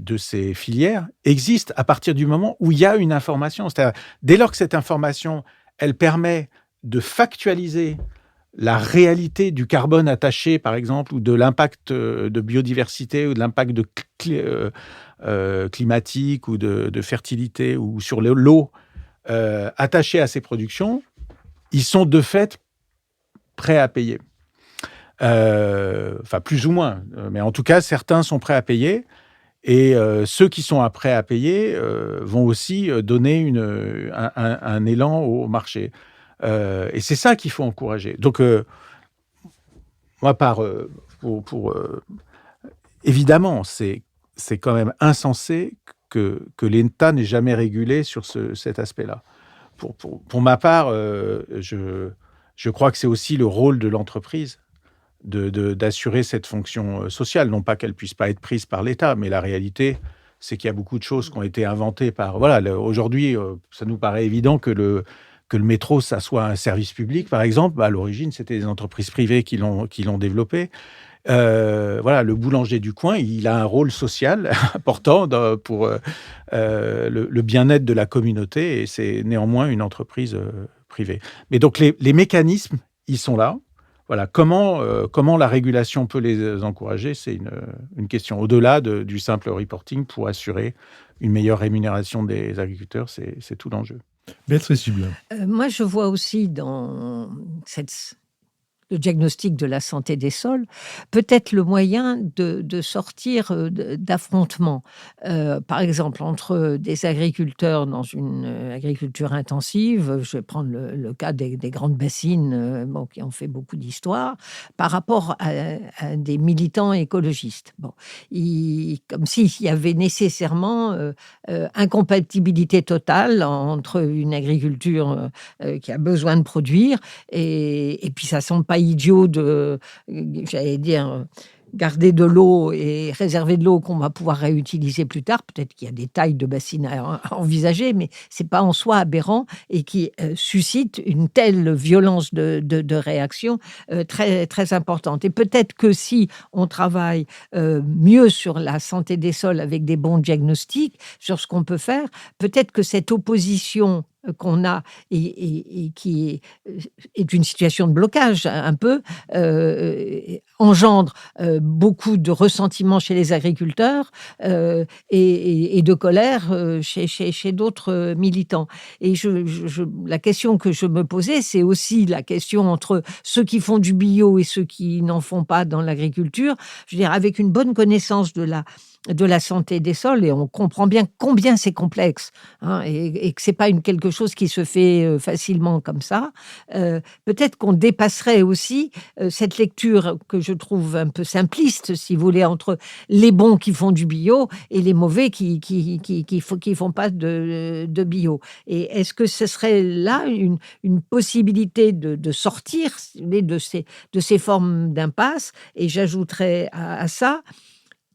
filières existent à partir du moment où il y a une information. C'est-à-dire, dès lors que cette information, elle permet de factualiser la réalité du carbone attaché, par exemple, ou de l'impact de biodiversité, ou de l'impact climatique, ou de fertilité, ou sur l'eau, attachés à ces productions, ils sont de fait prêts à payer. Enfin, plus ou moins. Mais en tout cas, certains sont prêts à payer. Et ceux qui sont prêts à payer vont aussi donner un élan au marché. Et c'est ça qu'il faut encourager. Donc, moi, évidemment, c'est quand même insensé que l'État n'ait jamais régulé sur cet aspect-là. Pour ma part, je crois que c'est aussi le rôle de l'entreprise d'assurer cette fonction sociale. Non pas qu'elle puisse pas être prise par l'État, mais la réalité, c'est qu'il y a beaucoup de choses qui ont été inventées par... Voilà, aujourd'hui, ça nous paraît évident que le métro, ça soit un service public, par exemple. À l'origine, c'était des entreprises privées qui l'ont développé. Voilà, le boulanger du coin, il a un rôle social important pour le bien-être de la communauté, et c'est néanmoins une entreprise privée. Mais donc, les mécanismes, ils sont là. Voilà, comment la régulation peut les encourager, c'est une question. Au-delà du simple reporting pour assurer une meilleure rémunération des agriculteurs, c'est tout l'enjeu. Béatrice Gibelin. Moi, je vois aussi dans le diagnostic de la santé des sols, peut-être le moyen de sortir d'affrontements. Par exemple, entre des agriculteurs dans une agriculture intensive, je vais prendre le cas des grandes bassines qui ont fait beaucoup d'histoire, par rapport à des militants écologistes. Comme s'il y avait nécessairement incompatibilité totale entre une agriculture qui a besoin de produire et puis ça semble pas idiot j'allais dire, garder de l'eau et réserver de l'eau qu'on va pouvoir réutiliser plus tard. Peut-être qu'il y a des tailles de bassines à envisager, mais c'est pas en soi aberrant et qui suscite une telle violence de réaction très, très importante. Et peut-être que si on travaille mieux sur la santé des sols avec des bons diagnostics, sur ce qu'on peut faire, peut-être que cette opposition qu'on a et qui est une situation de blocage un peu, engendre beaucoup de ressentiment chez les agriculteurs et de colère chez d'autres militants. Et la question que je me posais, c'est aussi la question entre ceux qui font du bio et ceux qui n'en font pas dans l'agriculture. Je veux dire, avec une bonne connaissance de la santé des sols, et on comprend bien combien c'est complexe, et que c'est pas quelque chose qui se fait facilement comme ça. Peut-être qu'on dépasserait aussi cette lecture que je trouve un peu simpliste, si vous voulez, entre les bons qui font du bio et les mauvais qui font pas de bio. Et est-ce que ce serait là une possibilité de sortir de ces formes d'impasse? Et j'ajouterais à ça,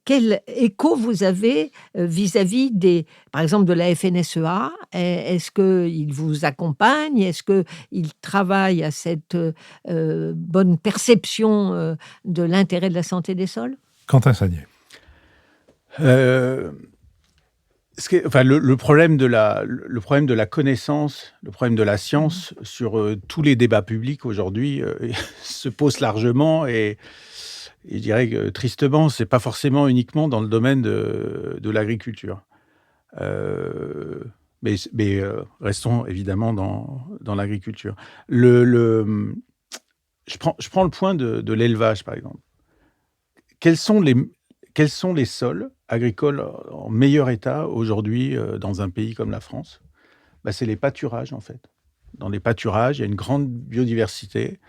quel écho vous avez vis-à-vis par exemple, de la FNSEA? Est-ce qu'ils vous accompagnent? Est-ce qu'ils travaillent à cette bonne perception de l'intérêt de la santé des sols? Quentin Sagnier. Le problème de la connaissance, le problème de la science sur tous les débats publics aujourd'hui se pose largement, et je dirais que tristement, c'est pas forcément uniquement dans le domaine de l'agriculture. Mais restons évidemment dans l'agriculture. Je prends le point de l'élevage, par exemple. Quels sont les sols agricoles en meilleur état aujourd'hui dans un pays comme la France? C'est les pâturages, en fait. Dans les pâturages, il y a une grande biodiversité.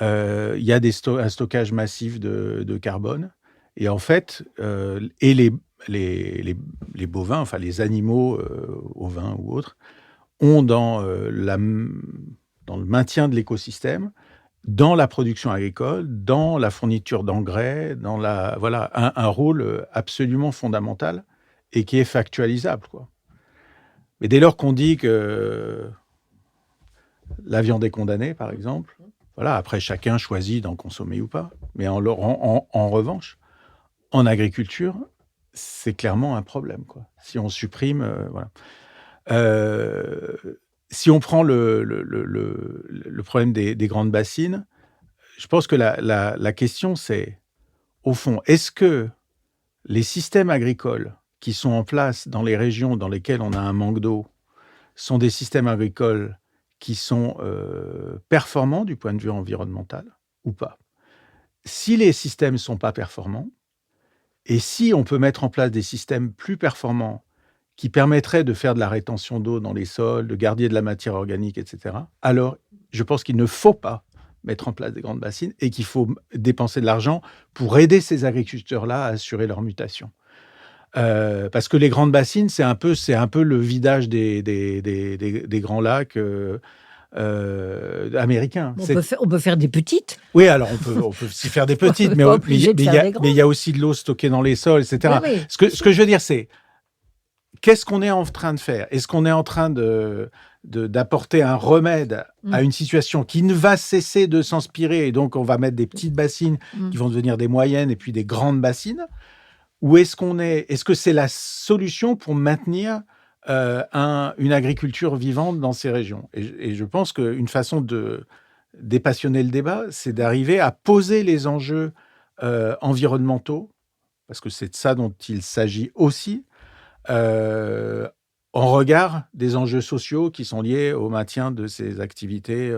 Il y a un stockage massif de carbone. Et en fait, les bovins, enfin les animaux ovins ou autres, ont dans le maintien de l'écosystème, dans la production agricole, dans la fourniture d'engrais, un rôle absolument fondamental et qui est factualisable, quoi. Mais dès lors qu'on dit que la viande est condamnée, par exemple, voilà, après chacun choisit d'en consommer ou pas. Mais en revanche, en agriculture, c'est clairement un problème, quoi. Si on supprime, voilà. Si on prend le problème des grandes bassines, je pense que la question, c'est, au fond, est-ce que les systèmes agricoles qui sont en place dans les régions dans lesquelles on a un manque d'eau sont des systèmes agricoles qui sont performants du point de vue environnemental ou pas? Si les systèmes ne sont pas performants, et si on peut mettre en place des systèmes plus performants qui permettraient de faire de la rétention d'eau dans les sols, de garder de la matière organique, etc., alors je pense qu'il ne faut pas mettre en place des grandes bassines et qu'il faut dépenser de l'argent pour aider ces agriculteurs-là à assurer leur mutation. Parce que les grandes bassines, c'est un peu le vidage des grands lacs américains. On peut faire des petites. Oui, alors on peut s'y faire des petites, mais il y a aussi de l'eau stockée dans les sols, etc. Oui. Ce que je veux dire, c'est qu'est-ce qu'on est en train de faire? Est-ce qu'on est en train d'apporter un remède à une situation qui ne va cesser de s'inspirer, et donc on va mettre des petites bassines qui vont devenir des moyennes et puis des grandes bassines? Ou est-ce que c'est la solution pour maintenir une agriculture vivante dans ces régions? Et je pense qu'une façon de dépassionner le débat, c'est d'arriver à poser les enjeux environnementaux, parce que c'est de ça dont il s'agit aussi, en regard des enjeux sociaux qui sont liés au maintien de ces activités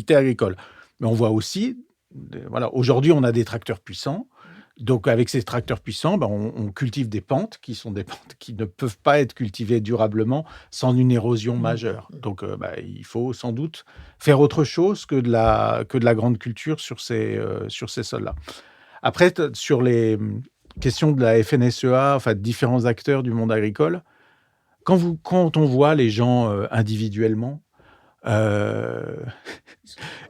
agricoles. Mais on voit aussi, aujourd'hui, on a des tracteurs puissants. Donc, avec ces tracteurs puissants, on cultive des pentes qui sont des pentes qui ne peuvent pas être cultivées durablement sans une érosion majeure. Donc, il faut sans doute faire autre chose que de la grande culture sur ces sols-là. Après, sur les questions de la FNSEA, enfin, de différents acteurs du monde agricole, quand on voit les gens individuellement,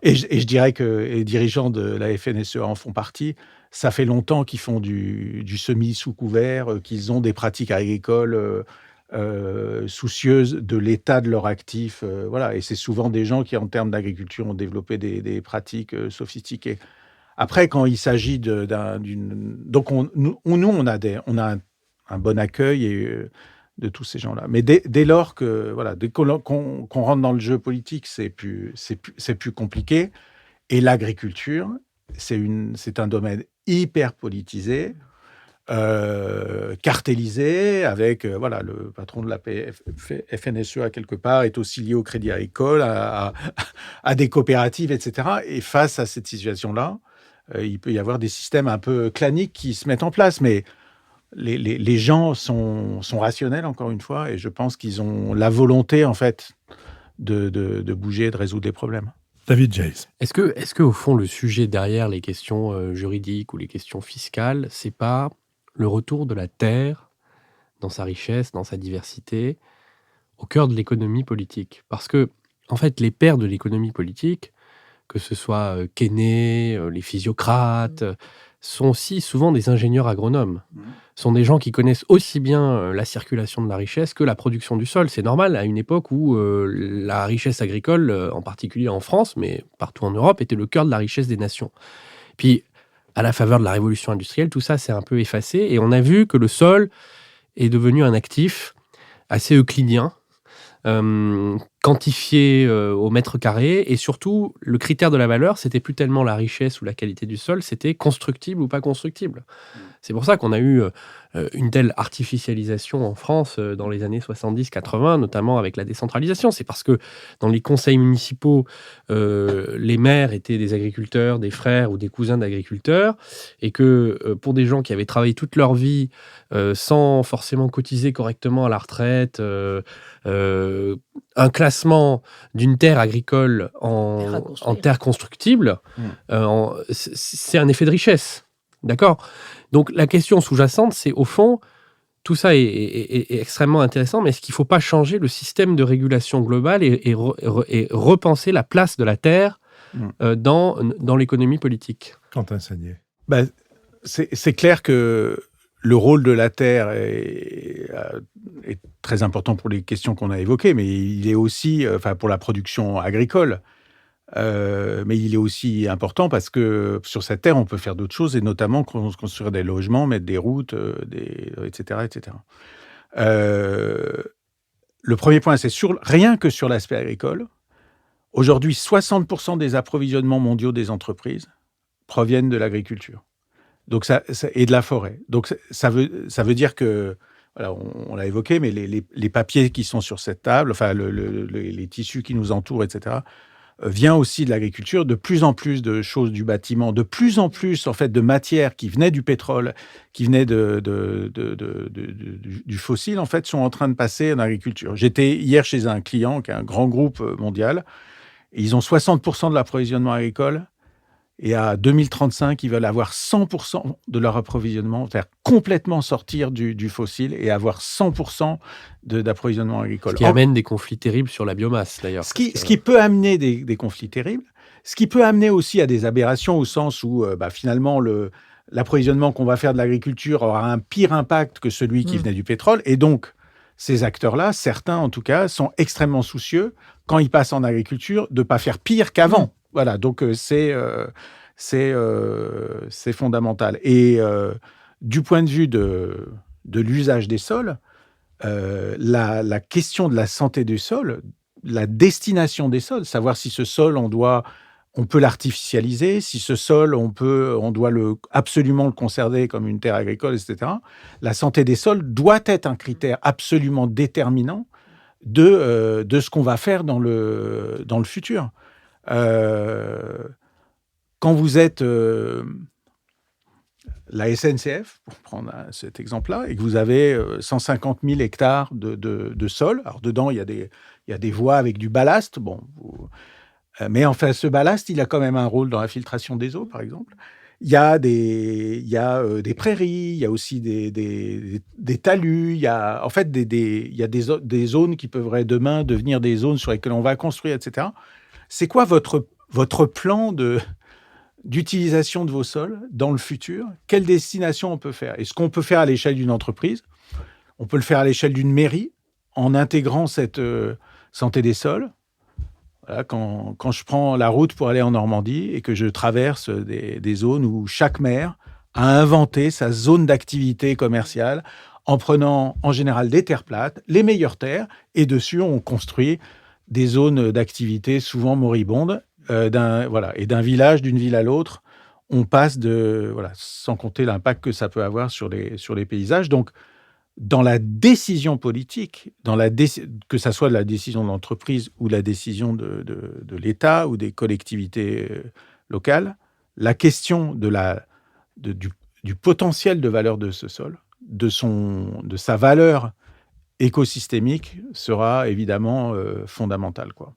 et je dirais que les dirigeants de la FNSEA en font partie, ça fait longtemps qu'ils font du semis sous couvert, qu'ils ont des pratiques agricoles soucieuses de l'état de leur actif. Et c'est souvent des gens qui, en termes d'agriculture, ont développé des pratiques sophistiquées. Après, quand il s'agit d'une... Donc, on a un bon accueil de tous ces gens-là. Mais dès lors dès qu'on rentre dans le jeu politique, c'est plus compliqué. Et l'agriculture, c'est un domaine hyper politisé, cartélisé, avec le patron de la FNSEA quelque part est aussi lié au Crédit Agricole, à des coopératives, etc. Et face à cette situation-là, il peut y avoir des systèmes un peu claniques qui se mettent en place, mais les gens sont rationnels, encore une fois, et je pense qu'ils ont la volonté, en fait, de bouger, de résoudre les problèmes. David Jays. Est-ce que au fond, le sujet derrière les questions juridiques ou les questions fiscales, c'est pas le retour de la terre dans sa richesse, dans sa diversité, au cœur de l'économie politique? Parce que, en fait, les pères de l'économie politique, que ce soit Keynes, les physiocrates, sont aussi souvent des ingénieurs agronomes. Sont des gens qui connaissent aussi bien la circulation de la richesse que la production du sol. C'est normal, à une époque où la richesse agricole, en particulier en France, mais partout en Europe, était le cœur de la richesse des nations. Puis, à la faveur de la révolution industrielle, tout ça s'est un peu effacé, et on a vu que le sol est devenu un actif assez euclidien, quantifié au mètre carré, et surtout, le critère de la valeur, c'était plus tellement la richesse ou la qualité du sol, c'était constructible ou pas constructible. C'est pour ça qu'on a eu une telle artificialisation en France dans les années 70-80, notamment avec la décentralisation. C'est parce que dans les conseils municipaux, les maires étaient des agriculteurs, des frères ou des cousins d'agriculteurs, et que pour des gens qui avaient travaillé toute leur vie sans forcément cotiser correctement à la retraite, un classement d'une terre agricole en terre constructible, c'est un effet de richesse. D'accord ? Donc la question sous-jacente, c'est au fond, tout ça est extrêmement intéressant, mais est-ce qu'il ne faut pas changer le système de régulation globale et repenser la place de la terre dans l'économie politique? Quentin Sagnier. C'est clair que le rôle de la terre est très important pour les questions qu'on a évoquées, mais il est aussi, pour la production agricole, mais il est aussi important parce que sur cette terre, on peut faire d'autres choses, et notamment construire des logements, mettre des routes, etc., etc. Le premier point, c'est rien que sur l'aspect agricole. Aujourd'hui, 60% des approvisionnements mondiaux des entreprises proviennent de l'agriculture. Donc et de la forêt. Donc ça veut dire que, on l'a évoqué, mais les papiers qui sont sur cette table, les tissus qui nous entourent, etc., vient aussi de l'agriculture. De plus en plus de choses du bâtiment, de plus en plus en fait de matières qui venaient du pétrole, qui venaient du fossile, en fait, sont en train de passer en agriculture. J'étais hier chez un client qui est un grand groupe mondial, Et ils ont 60% de l'approvisionnement agricole. Et à 2035, ils veulent avoir 100% de leur approvisionnement, c'est-à-dire complètement sortir du fossile et avoir 100% d'approvisionnement Ce agricole. qui amène des conflits terribles sur la biomasse, d'ailleurs. Ce qui peut amener des conflits terribles, ce qui peut amener aussi à des aberrations au sens où finalement l'approvisionnement qu'on va faire de l'agriculture aura un pire impact que celui qui venait du pétrole. Et donc, ces acteurs-là, certains en tout cas, sont extrêmement soucieux, quand ils passent en agriculture, de ne pas faire pire qu'avant. Voilà, donc c'est fondamental. Et du point de vue de l'usage des sols, la question de la santé des sols, la destination des sols, savoir si ce sol, on peut l'artificialiser, si ce sol, on doit absolument le conserver comme une terre agricole, etc. La santé des sols doit être un critère absolument déterminant de ce qu'on va faire dans le futur. Quand vous êtes la SNCF, pour prendre cet exemple-là, et que vous avez 150 000 hectares de sol, alors dedans, il y a des voies avec du ballast, mais enfin, ce ballast, il a quand même un rôle dans la filtration des eaux, par exemple. Il y a des prairies, il y a aussi des talus, il y a en fait il y a des zones qui peuvent demain devenir des zones sur lesquelles on va construire, etc. C'est quoi votre plan d'utilisation de vos sols dans le futur? Quelle destination on peut faire? Est-ce qu'on peut faire à l'échelle d'une entreprise? On peut le faire à l'échelle d'une mairie en intégrant cette santé des sols. Voilà, quand je prends la route pour aller en Normandie et que je traverse des zones où chaque maire a inventé sa zone d'activité commerciale en prenant en général des terres plates, les meilleures terres, et dessus on construit des zones d'activité souvent moribondes. Et d'un village, d'une ville à l'autre, on passe sans compter l'impact que ça peut avoir sur les paysages. Donc, dans la décision politique, que ça soit la décision de l'entreprise ou la décision de l'État ou des collectivités locales, la question du potentiel de valeur de ce sol, de sa valeur écosystémique sera évidemment fondamentale, quoi.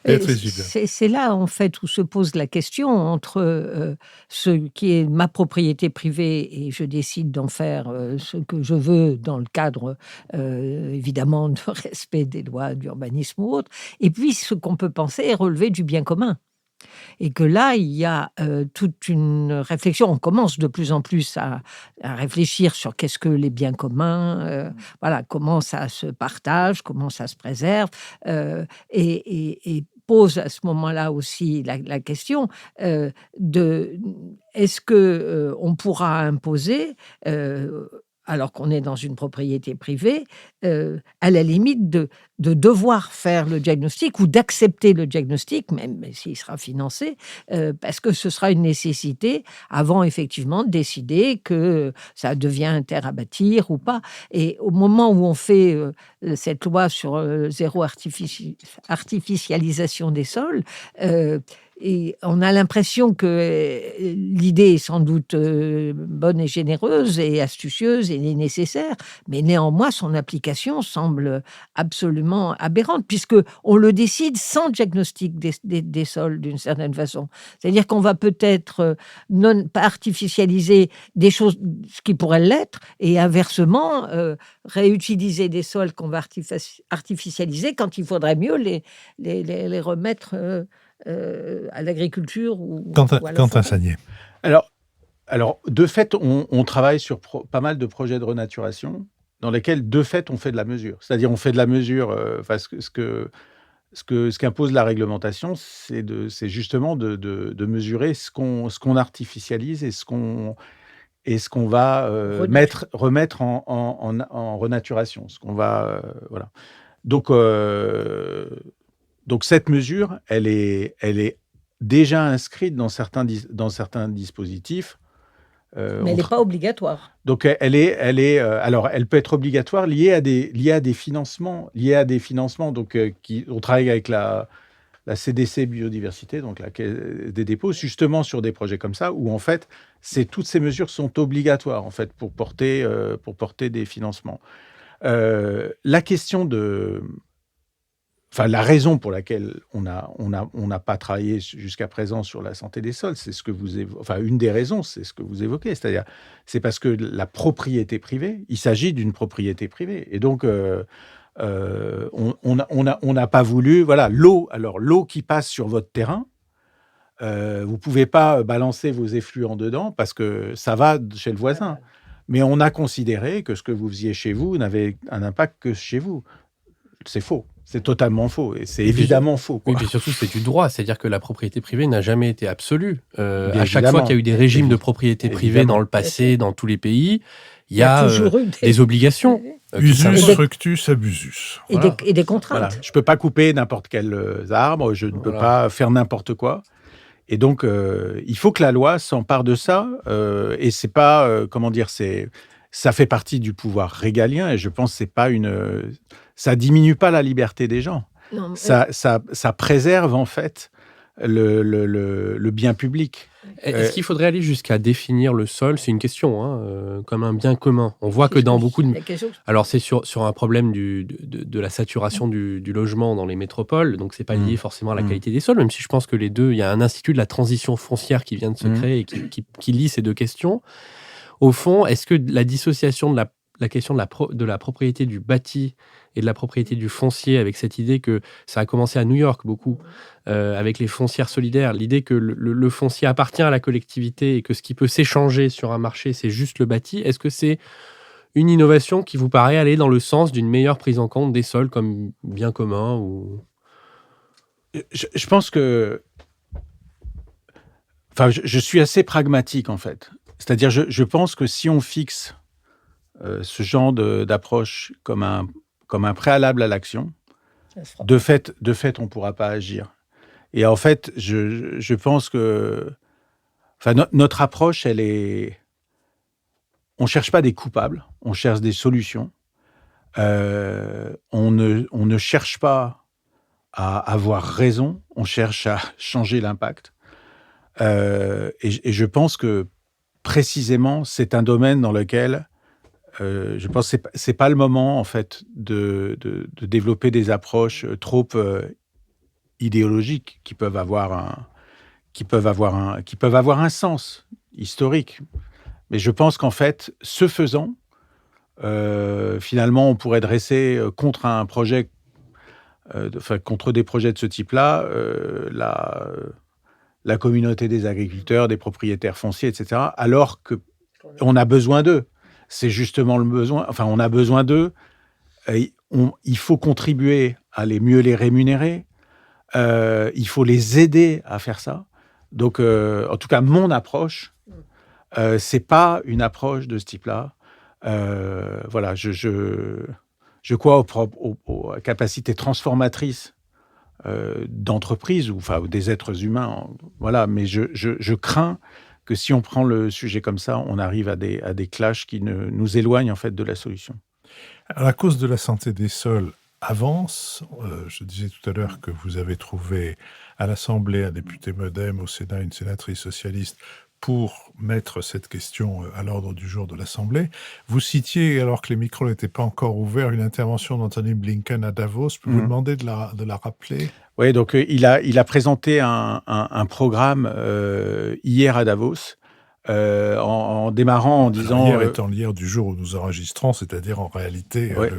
C'est là, en fait, où se pose la question entre ce qui est ma propriété privée et je décide d'en faire ce que je veux dans le cadre, évidemment, de respect des lois d'urbanisme ou autre, et puis ce qu'on peut penser est relevé du bien commun. Et que là, il y a toute une réflexion. On commence de plus en plus à réfléchir sur qu'est-ce que les biens communs, voilà, comment ça se partage, comment ça se préserve, et pose à ce moment-là aussi la question de est-ce que on pourra imposer, alors qu'on est dans une propriété privée, à la limite de devoir faire le diagnostic ou d'accepter le diagnostic, même s'il sera financé, parce que ce sera une nécessité avant effectivement de décider que ça devient une terre à bâtir ou pas. Et au moment où on fait cette loi sur zéro artificialisation des sols, et on a l'impression que l'idée est sans doute bonne et généreuse et astucieuse et nécessaire, mais néanmoins son application semble absolument aberrante, puisque on le décide sans diagnostic des sols d'une certaine façon. C'est-à-dire qu'on va peut-être pas artificialiser des choses, ce qui pourrait l'être, et inversement réutiliser des sols qu'on va artificialiser quand il faudrait mieux les remettre à l'agriculture ou à la Quentin forêt. Sagnier. Alors, de fait, on travaille sur pas mal de projets de renaturation dans lesquels, de fait, on fait de la mesure. C'est-à-dire, on fait de la mesure, ce qu'impose la réglementation, c'est justement de mesurer ce qu'on artificialise et ce qu'on va remettre en renaturation. Ce qu'on va, voilà. Donc, cette mesure, elle est déjà inscrite dans certains dispositifs. Mais elle n'est pas obligatoire. Donc, alors, elle peut être obligatoire liée à des financements. Donc, on travaille avec la CDC Biodiversité, donc la Caisse des dépôts, justement sur des projets comme ça, où en fait, toutes ces mesures sont obligatoires en fait pour porter des financements. La question la raison pour laquelle on n'a pas travaillé jusqu'à présent sur la santé des sols, c'est ce que une des raisons, c'est ce que vous évoquez, c'est-à-dire, c'est parce que la propriété privée, il s'agit d'une propriété privée, et donc on n'a pas voulu, voilà, l'eau qui passe sur votre terrain, vous pouvez pas balancer vos effluents dedans parce que ça va chez le voisin. Mais on a considéré que ce que vous faisiez chez vous n'avait un impact que chez vous. C'est faux. C'est totalement faux. Et c'est évidemment faux, quoi. Oui, puis surtout, c'est du droit. C'est-à-dire que la propriété privée n'a jamais été absolue. Bien À chaque fois évidemment. qu'il y a eu des régimes de propriété privée Évidemment. dans le passé, dans tous les pays, il y Il y a a toujours eu des obligations. Usus, Et des- fructus, abusus. et, Voilà. des contraintes. Voilà. Je peux pas couper n'importe quel arbre, je ne peux Voilà. pas faire n'importe quoi. Et donc, il faut que la loi s'empare de ça. Et c'est pas, ça fait partie du pouvoir régalien. Et je pense que c'est pas ça diminue pas la liberté des gens. Non, mais- Ça préserve en fait le bien public. Est-ce qu'il faudrait aller jusqu'à définir le sol? C'est une question, hein, comme un bien commun. On voit que dans beaucoup de... La question- Alors, c'est sur un problème de la saturation du logement dans les métropoles, donc c'est pas lié forcément à la qualité des sols, même si je pense que les deux, il y a un institut de la transition foncière qui vient de se créer et qui lie ces deux questions. Au fond, est-ce que la dissociation de la question de la propriété du bâti et de la propriété du foncier, avec cette idée que ça a commencé à New York beaucoup, avec les foncières solidaires, l'idée que le foncier appartient à la collectivité et que ce qui peut s'échanger sur un marché, c'est juste le bâti, est-ce que c'est une innovation qui vous paraît aller dans le sens d'une meilleure prise en compte des sols comme bien commun ou... Je pense que... Enfin, je suis assez pragmatique, en fait. C'est-à-dire, je pense que si on fixe ce genre d'approche comme un préalable à l'action, Ça se fera. de fait, on ne pourra pas agir. Et en fait, je pense que... Enfin, notre approche, elle est... On ne cherche pas des coupables, on cherche des solutions. On ne cherche pas à avoir raison, on cherche à changer l'impact. Et je pense que, précisément, c'est un domaine dans lequel je pense que c'est pas le moment, en fait, de développer des approches trop idéologiques qui peuvent avoir un sens historique. Mais je pense qu'en fait, ce faisant, finalement, on pourrait dresser contre un projet, contre des projets de ce type-là, la communauté des agriculteurs, des propriétaires fonciers, etc., alors qu'on a besoin d'eux. C'est justement le besoin. Enfin, on a besoin d'eux. Il faut contribuer à mieux les rémunérer. Il faut les aider à faire ça. Donc, en tout cas, mon approche, c'est pas une approche de ce type-là. Voilà, je crois aux capacités transformatrices d'entreprises ou des êtres humains. Voilà, mais je crains que si on prend le sujet comme ça, on arrive à des clashs qui nous éloignent en fait de la solution. Alors, la cause de la santé des sols avance. Je disais tout à l'heure que vous avez trouvé à l'Assemblée un député MoDem, au Sénat une sénatrice socialiste, pour mettre cette question à l'ordre du jour de l'Assemblée. Vous citiez, alors que les micros n'étaient pas encore ouverts, une intervention d'Anthony Blinken à Davos. Je peux vous demander de la rappeler? Oui, donc il a présenté un programme hier à Davos, en démarrant en disant... Hier étant l'hier du jour où nous enregistrons, c'est-à-dire en réalité Ouais.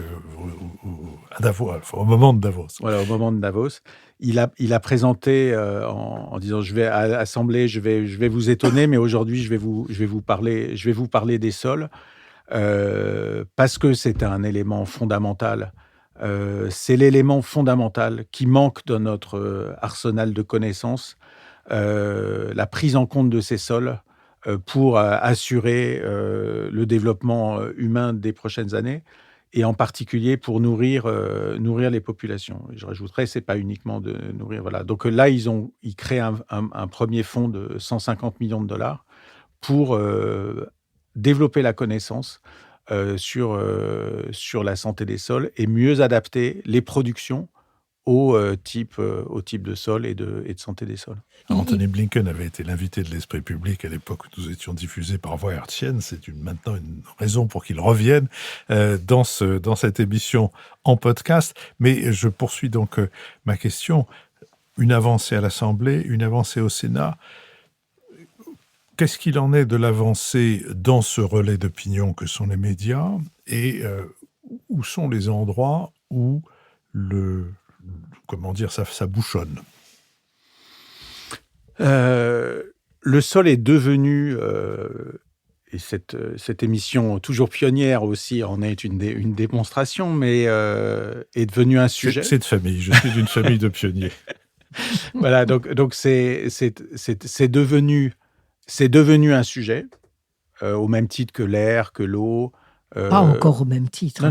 à Davos, au moment de Davos. Voilà, au moment de Davos. Il a présenté en disant, je vais à l'Assemblée, je vais vous étonner, mais aujourd'hui, je vais vous parler des sols, parce que c'est un élément fondamental. C'est l'élément fondamental qui manque dans notre arsenal de connaissances, la prise en compte de ces sols pour assurer le développement humain des prochaines années, et en particulier pour nourrir les populations. Et je rajouterais, c'est pas uniquement de nourrir. Voilà. Donc là, ils créent un premier fonds de 150 millions de dollars pour développer la connaissance sur la santé des sols et mieux adapter les productions au type de sol et de santé des sols. Anthony Blinken avait été l'invité de l'Esprit public à l'époque où nous étions diffusés par voie hertzienne. C'est maintenant une raison pour qu'il revienne dans cette émission en podcast. Mais je poursuis donc ma question. Une avancée à l'Assemblée, une avancée au Sénat. Qu'est-ce qu'il en est de l'avancée dans ce relais d'opinion que sont les médias et où sont les endroits où ça bouchonne? Le sol est devenu, et cette émission toujours pionnière aussi en est une démonstration, mais est devenu un sujet. C'est de famille, je suis d'une famille de pionniers. Voilà, donc c'est devenu un sujet, au même titre que l'air, que l'eau. Pas encore au même titre.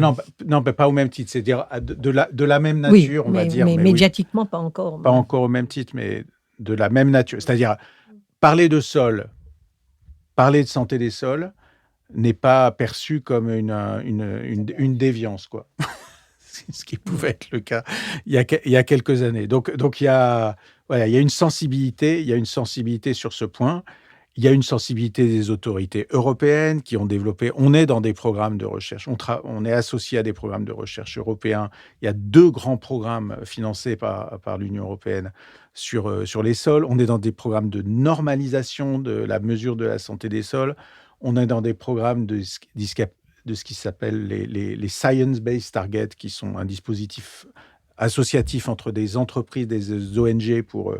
Non, pas au même titre, c'est-à-dire de la même nature, on va dire. Mais médiatiquement, pas encore. Pas encore au même titre, mais de la même nature. C'est-à-dire, parler de sol, parler de santé des sols, n'est pas perçu comme une déviance, quoi. Ce qui pouvait être le cas il y a quelques années. Donc il y a une sensibilité sur ce point. Il y a une sensibilité des autorités européennes qui ont développé. On est dans des programmes de recherche. On est associé à des programmes de recherche européens. Il y a 2 grands programmes financés par l'Union européenne sur les sols. On est dans des programmes de normalisation de la mesure de la santé des sols. On est dans des programmes de ce qui s'appelle les Science-Based Targets, qui sont un dispositif associatif entre des entreprises, des ONG pour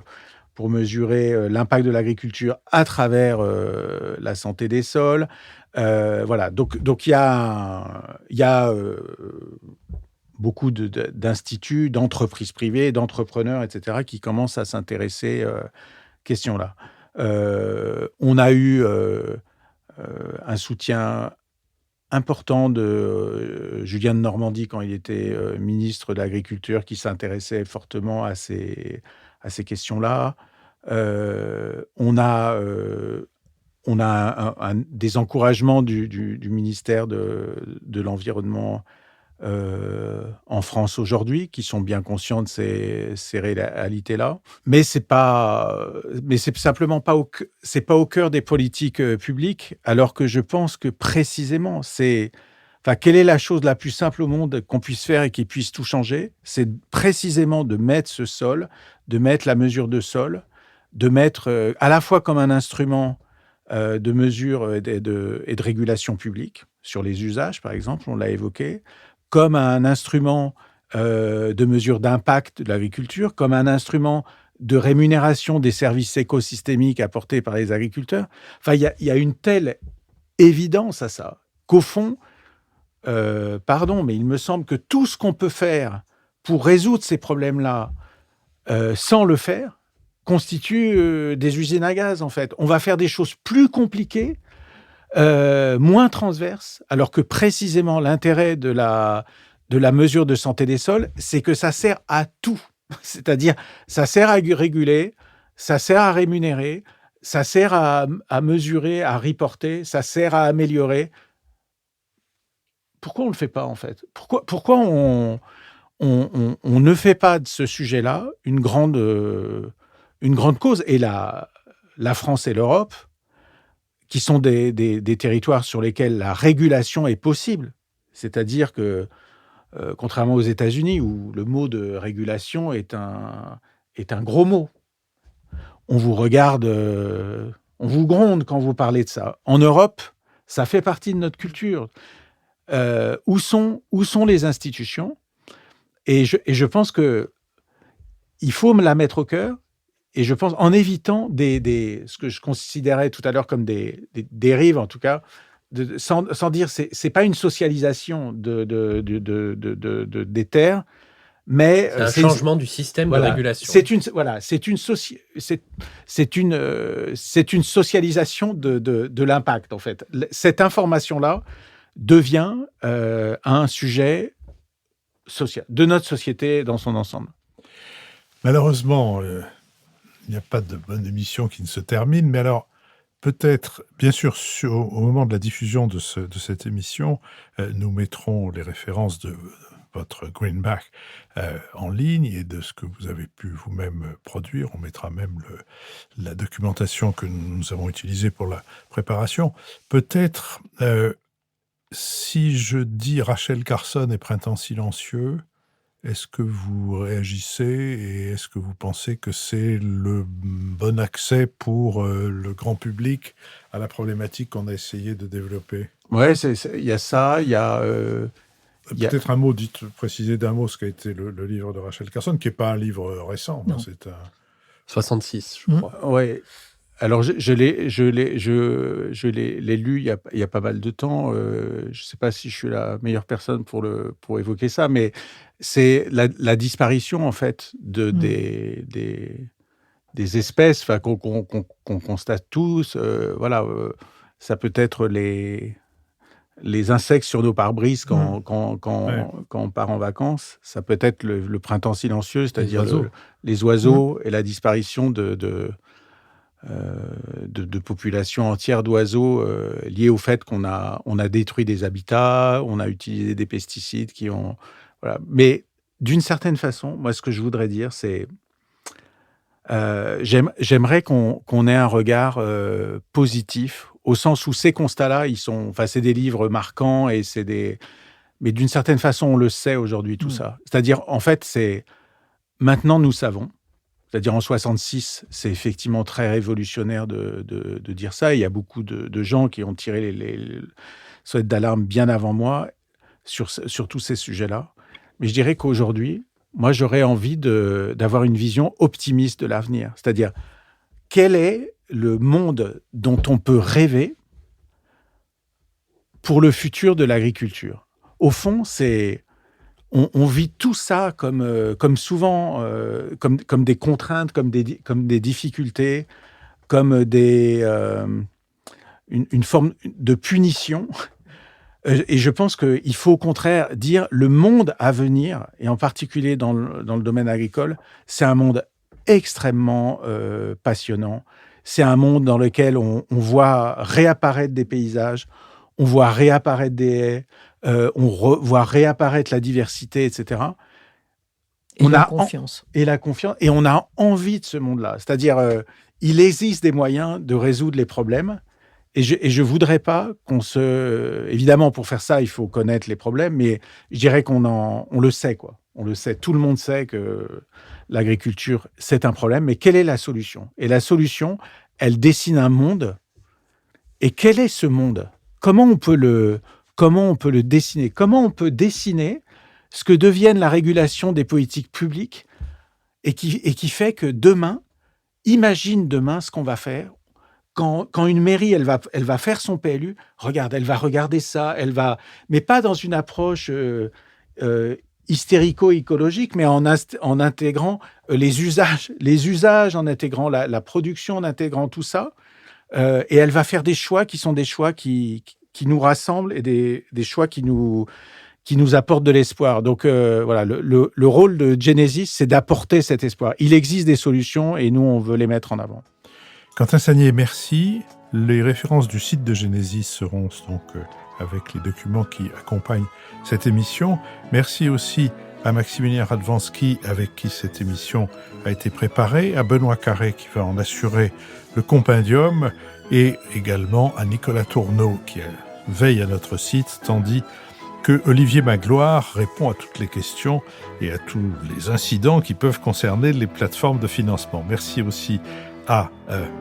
mesurer l'impact de l'agriculture à travers la santé des sols. Voilà. Donc il y a beaucoup d'instituts, d'entreprises privées, d'entrepreneurs, etc., qui commencent à s'intéresser à ces questions-là. On a eu un soutien important de Julien de Normandie quand il était ministre de l'Agriculture, qui s'intéressait fortement à ces questions-là. On a des encouragements du ministère de l'Environnement en France aujourd'hui, qui sont bien conscients de ces réalités-là. Mais c'est simplement pas au cœur des politiques publiques, alors que je pense que précisément, quelle est la chose la plus simple au monde qu'on puisse faire et qui puisse tout changer? C'est précisément de mettre ce sol, de mettre la mesure de sol, de mettre à la fois comme un instrument de mesure et de régulation publique, sur les usages, par exemple, on l'a évoqué, comme un instrument de mesure d'impact de l'agriculture, comme un instrument de rémunération des services écosystémiques apportés par les agriculteurs. Enfin, il y a une telle évidence à ça, qu'au fond, mais il me semble que tout ce qu'on peut faire pour résoudre ces problèmes-là sans le faire constitue des usines à gaz, en fait. On va faire des choses plus compliquées, moins transverses, alors que précisément l'intérêt de la mesure de santé des sols, c'est que ça sert à tout. C'est-à-dire, ça sert à réguler, ça sert à rémunérer, ça sert à mesurer, à reporter, ça sert à améliorer. Pourquoi on ne le fait pas, en fait? Pourquoi on ne fait pas de ce sujet-là une grande cause? Et la France et l'Europe, qui sont des territoires sur lesquels la régulation est possible, c'est-à-dire que, contrairement aux États-Unis, où le mot de régulation est un gros mot, on vous regarde, on vous gronde quand vous parlez de ça. En Europe, ça fait partie de notre culture. Où sont les institutions? Et je pense que il faut me la mettre au cœur. Et je pense, en évitant ce que je considérais tout à l'heure comme des dérives, en tout cas, sans dire, c'est pas une socialisation des terres, mais c'est un changement du système de régulation. C'est une socialisation de l'impact, en fait. Cette information-là devient un sujet social de notre société dans son ensemble. Malheureusement, il n'y a pas de bonne émission qui ne se termine, mais alors peut-être, bien sûr, au moment de la diffusion de cette émission, nous mettrons les références votre greenback en ligne et de ce que vous avez pu vous-même produire. On mettra même la documentation que nous avons utilisée pour la préparation. Peut-être, si je dis Rachel Carson et Printemps silencieux, est-ce que vous réagissez et est-ce que vous pensez que c'est le bon accès pour le grand public à la problématique qu'on a essayé de développer? Ouais, il y a ça, il y a... Peut-être un mot, préciser d'un mot ce qu'a été le livre de Rachel Carson, qui n'est pas un livre récent. Non. C'est un... 66, je crois. Ouais. Alors, je l'ai lu il y a pas mal de temps. Je ne sais pas si je suis la meilleure personne pour évoquer ça, mais c'est la disparition, en fait, des espèces qu'on constate tous. Voilà, ça peut être les insectes sur nos pare-brises quand on part en vacances. Ça peut être le printemps silencieux, c'est-à-dire les oiseaux et la disparition de populations entières d'oiseaux liées au fait qu'on a détruit des habitats, on a utilisé des pesticides qui ont... Voilà. Mais d'une certaine façon, moi, ce que je voudrais dire, c'est j'aimerais qu'on ait un regard positif, au sens où ces constats-là, c'est des livres marquants, mais d'une certaine façon, on le sait aujourd'hui, tout ça. C'est-à-dire, en fait, maintenant, nous savons. C'est-à-dire, en 66, c'est effectivement très révolutionnaire de dire ça. Il y a beaucoup de gens qui ont tiré les sonnettes d'alarme bien avant moi sur tous ces sujets-là. Mais je dirais qu'aujourd'hui, moi, j'aurais envie d'avoir une vision optimiste de l'avenir. C'est-à-dire, quel est le monde dont on peut rêver pour le futur de l'agriculture? Au fond, on vit tout ça comme souvent, comme des contraintes, comme des difficultés, comme une forme de punition. Et je pense qu'il faut au contraire dire le monde à venir, et en particulier dans le domaine agricole, c'est un monde extrêmement passionnant. C'est un monde dans lequel on voit réapparaître des paysages, on voit réapparaître des haies, voit réapparaître la diversité, etc. Et la confiance. Et la confiance. Et on a envie de ce monde-là. C'est-à-dire, il existe des moyens de résoudre les problèmes. Et je voudrais pas évidemment, pour faire ça, il faut connaître les problèmes, mais je dirais on le sait, quoi. On le sait. Tout le monde sait que l'agriculture, c'est un problème. Mais quelle est la solution? Et la solution, elle dessine un monde. Et quel est ce monde? Comment on peut le dessiner? Comment on peut dessiner ce que devienne la régulation des politiques publiques et qui fait que demain, imagine demain ce qu'on va faire. Quand une mairie, elle va faire son PLU, regarde, elle va regarder ça, mais pas dans une approche hystérico-écologique, mais en intégrant les usages, en intégrant la production, en intégrant tout ça. Et elle va faire des choix qui sont des choix qui nous rassemblent et des choix qui nous apportent de l'espoir. Donc voilà, le rôle de Genesis, c'est d'apporter cet espoir. Il existe des solutions et nous, on veut les mettre en avant. Quentin Sagnier, merci. Les références du site de Genesis seront donc avec les documents qui accompagnent cette émission. Merci aussi à Maximilien Radwanski, avec qui cette émission a été préparée, à Benoît Carré, qui va en assurer le compendium, et également à Nicolas Tourneau, qui veille à notre site, tandis que Olivier Magloire répond à toutes les questions et à tous les incidents qui peuvent concerner les plateformes de financement. Merci aussi à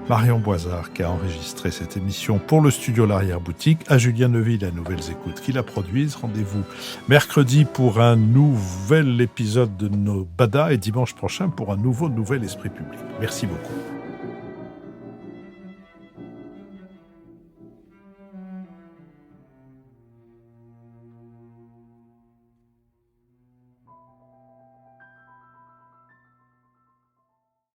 Marion Boisard qui a enregistré cette émission pour le studio L'Arrière-Boutique, à Julien Neuville à Nouvelles Écoutes qui la produisent. Rendez-vous mercredi pour un nouvel épisode de nos Bada et dimanche prochain pour un nouvel Esprit Public. Merci beaucoup.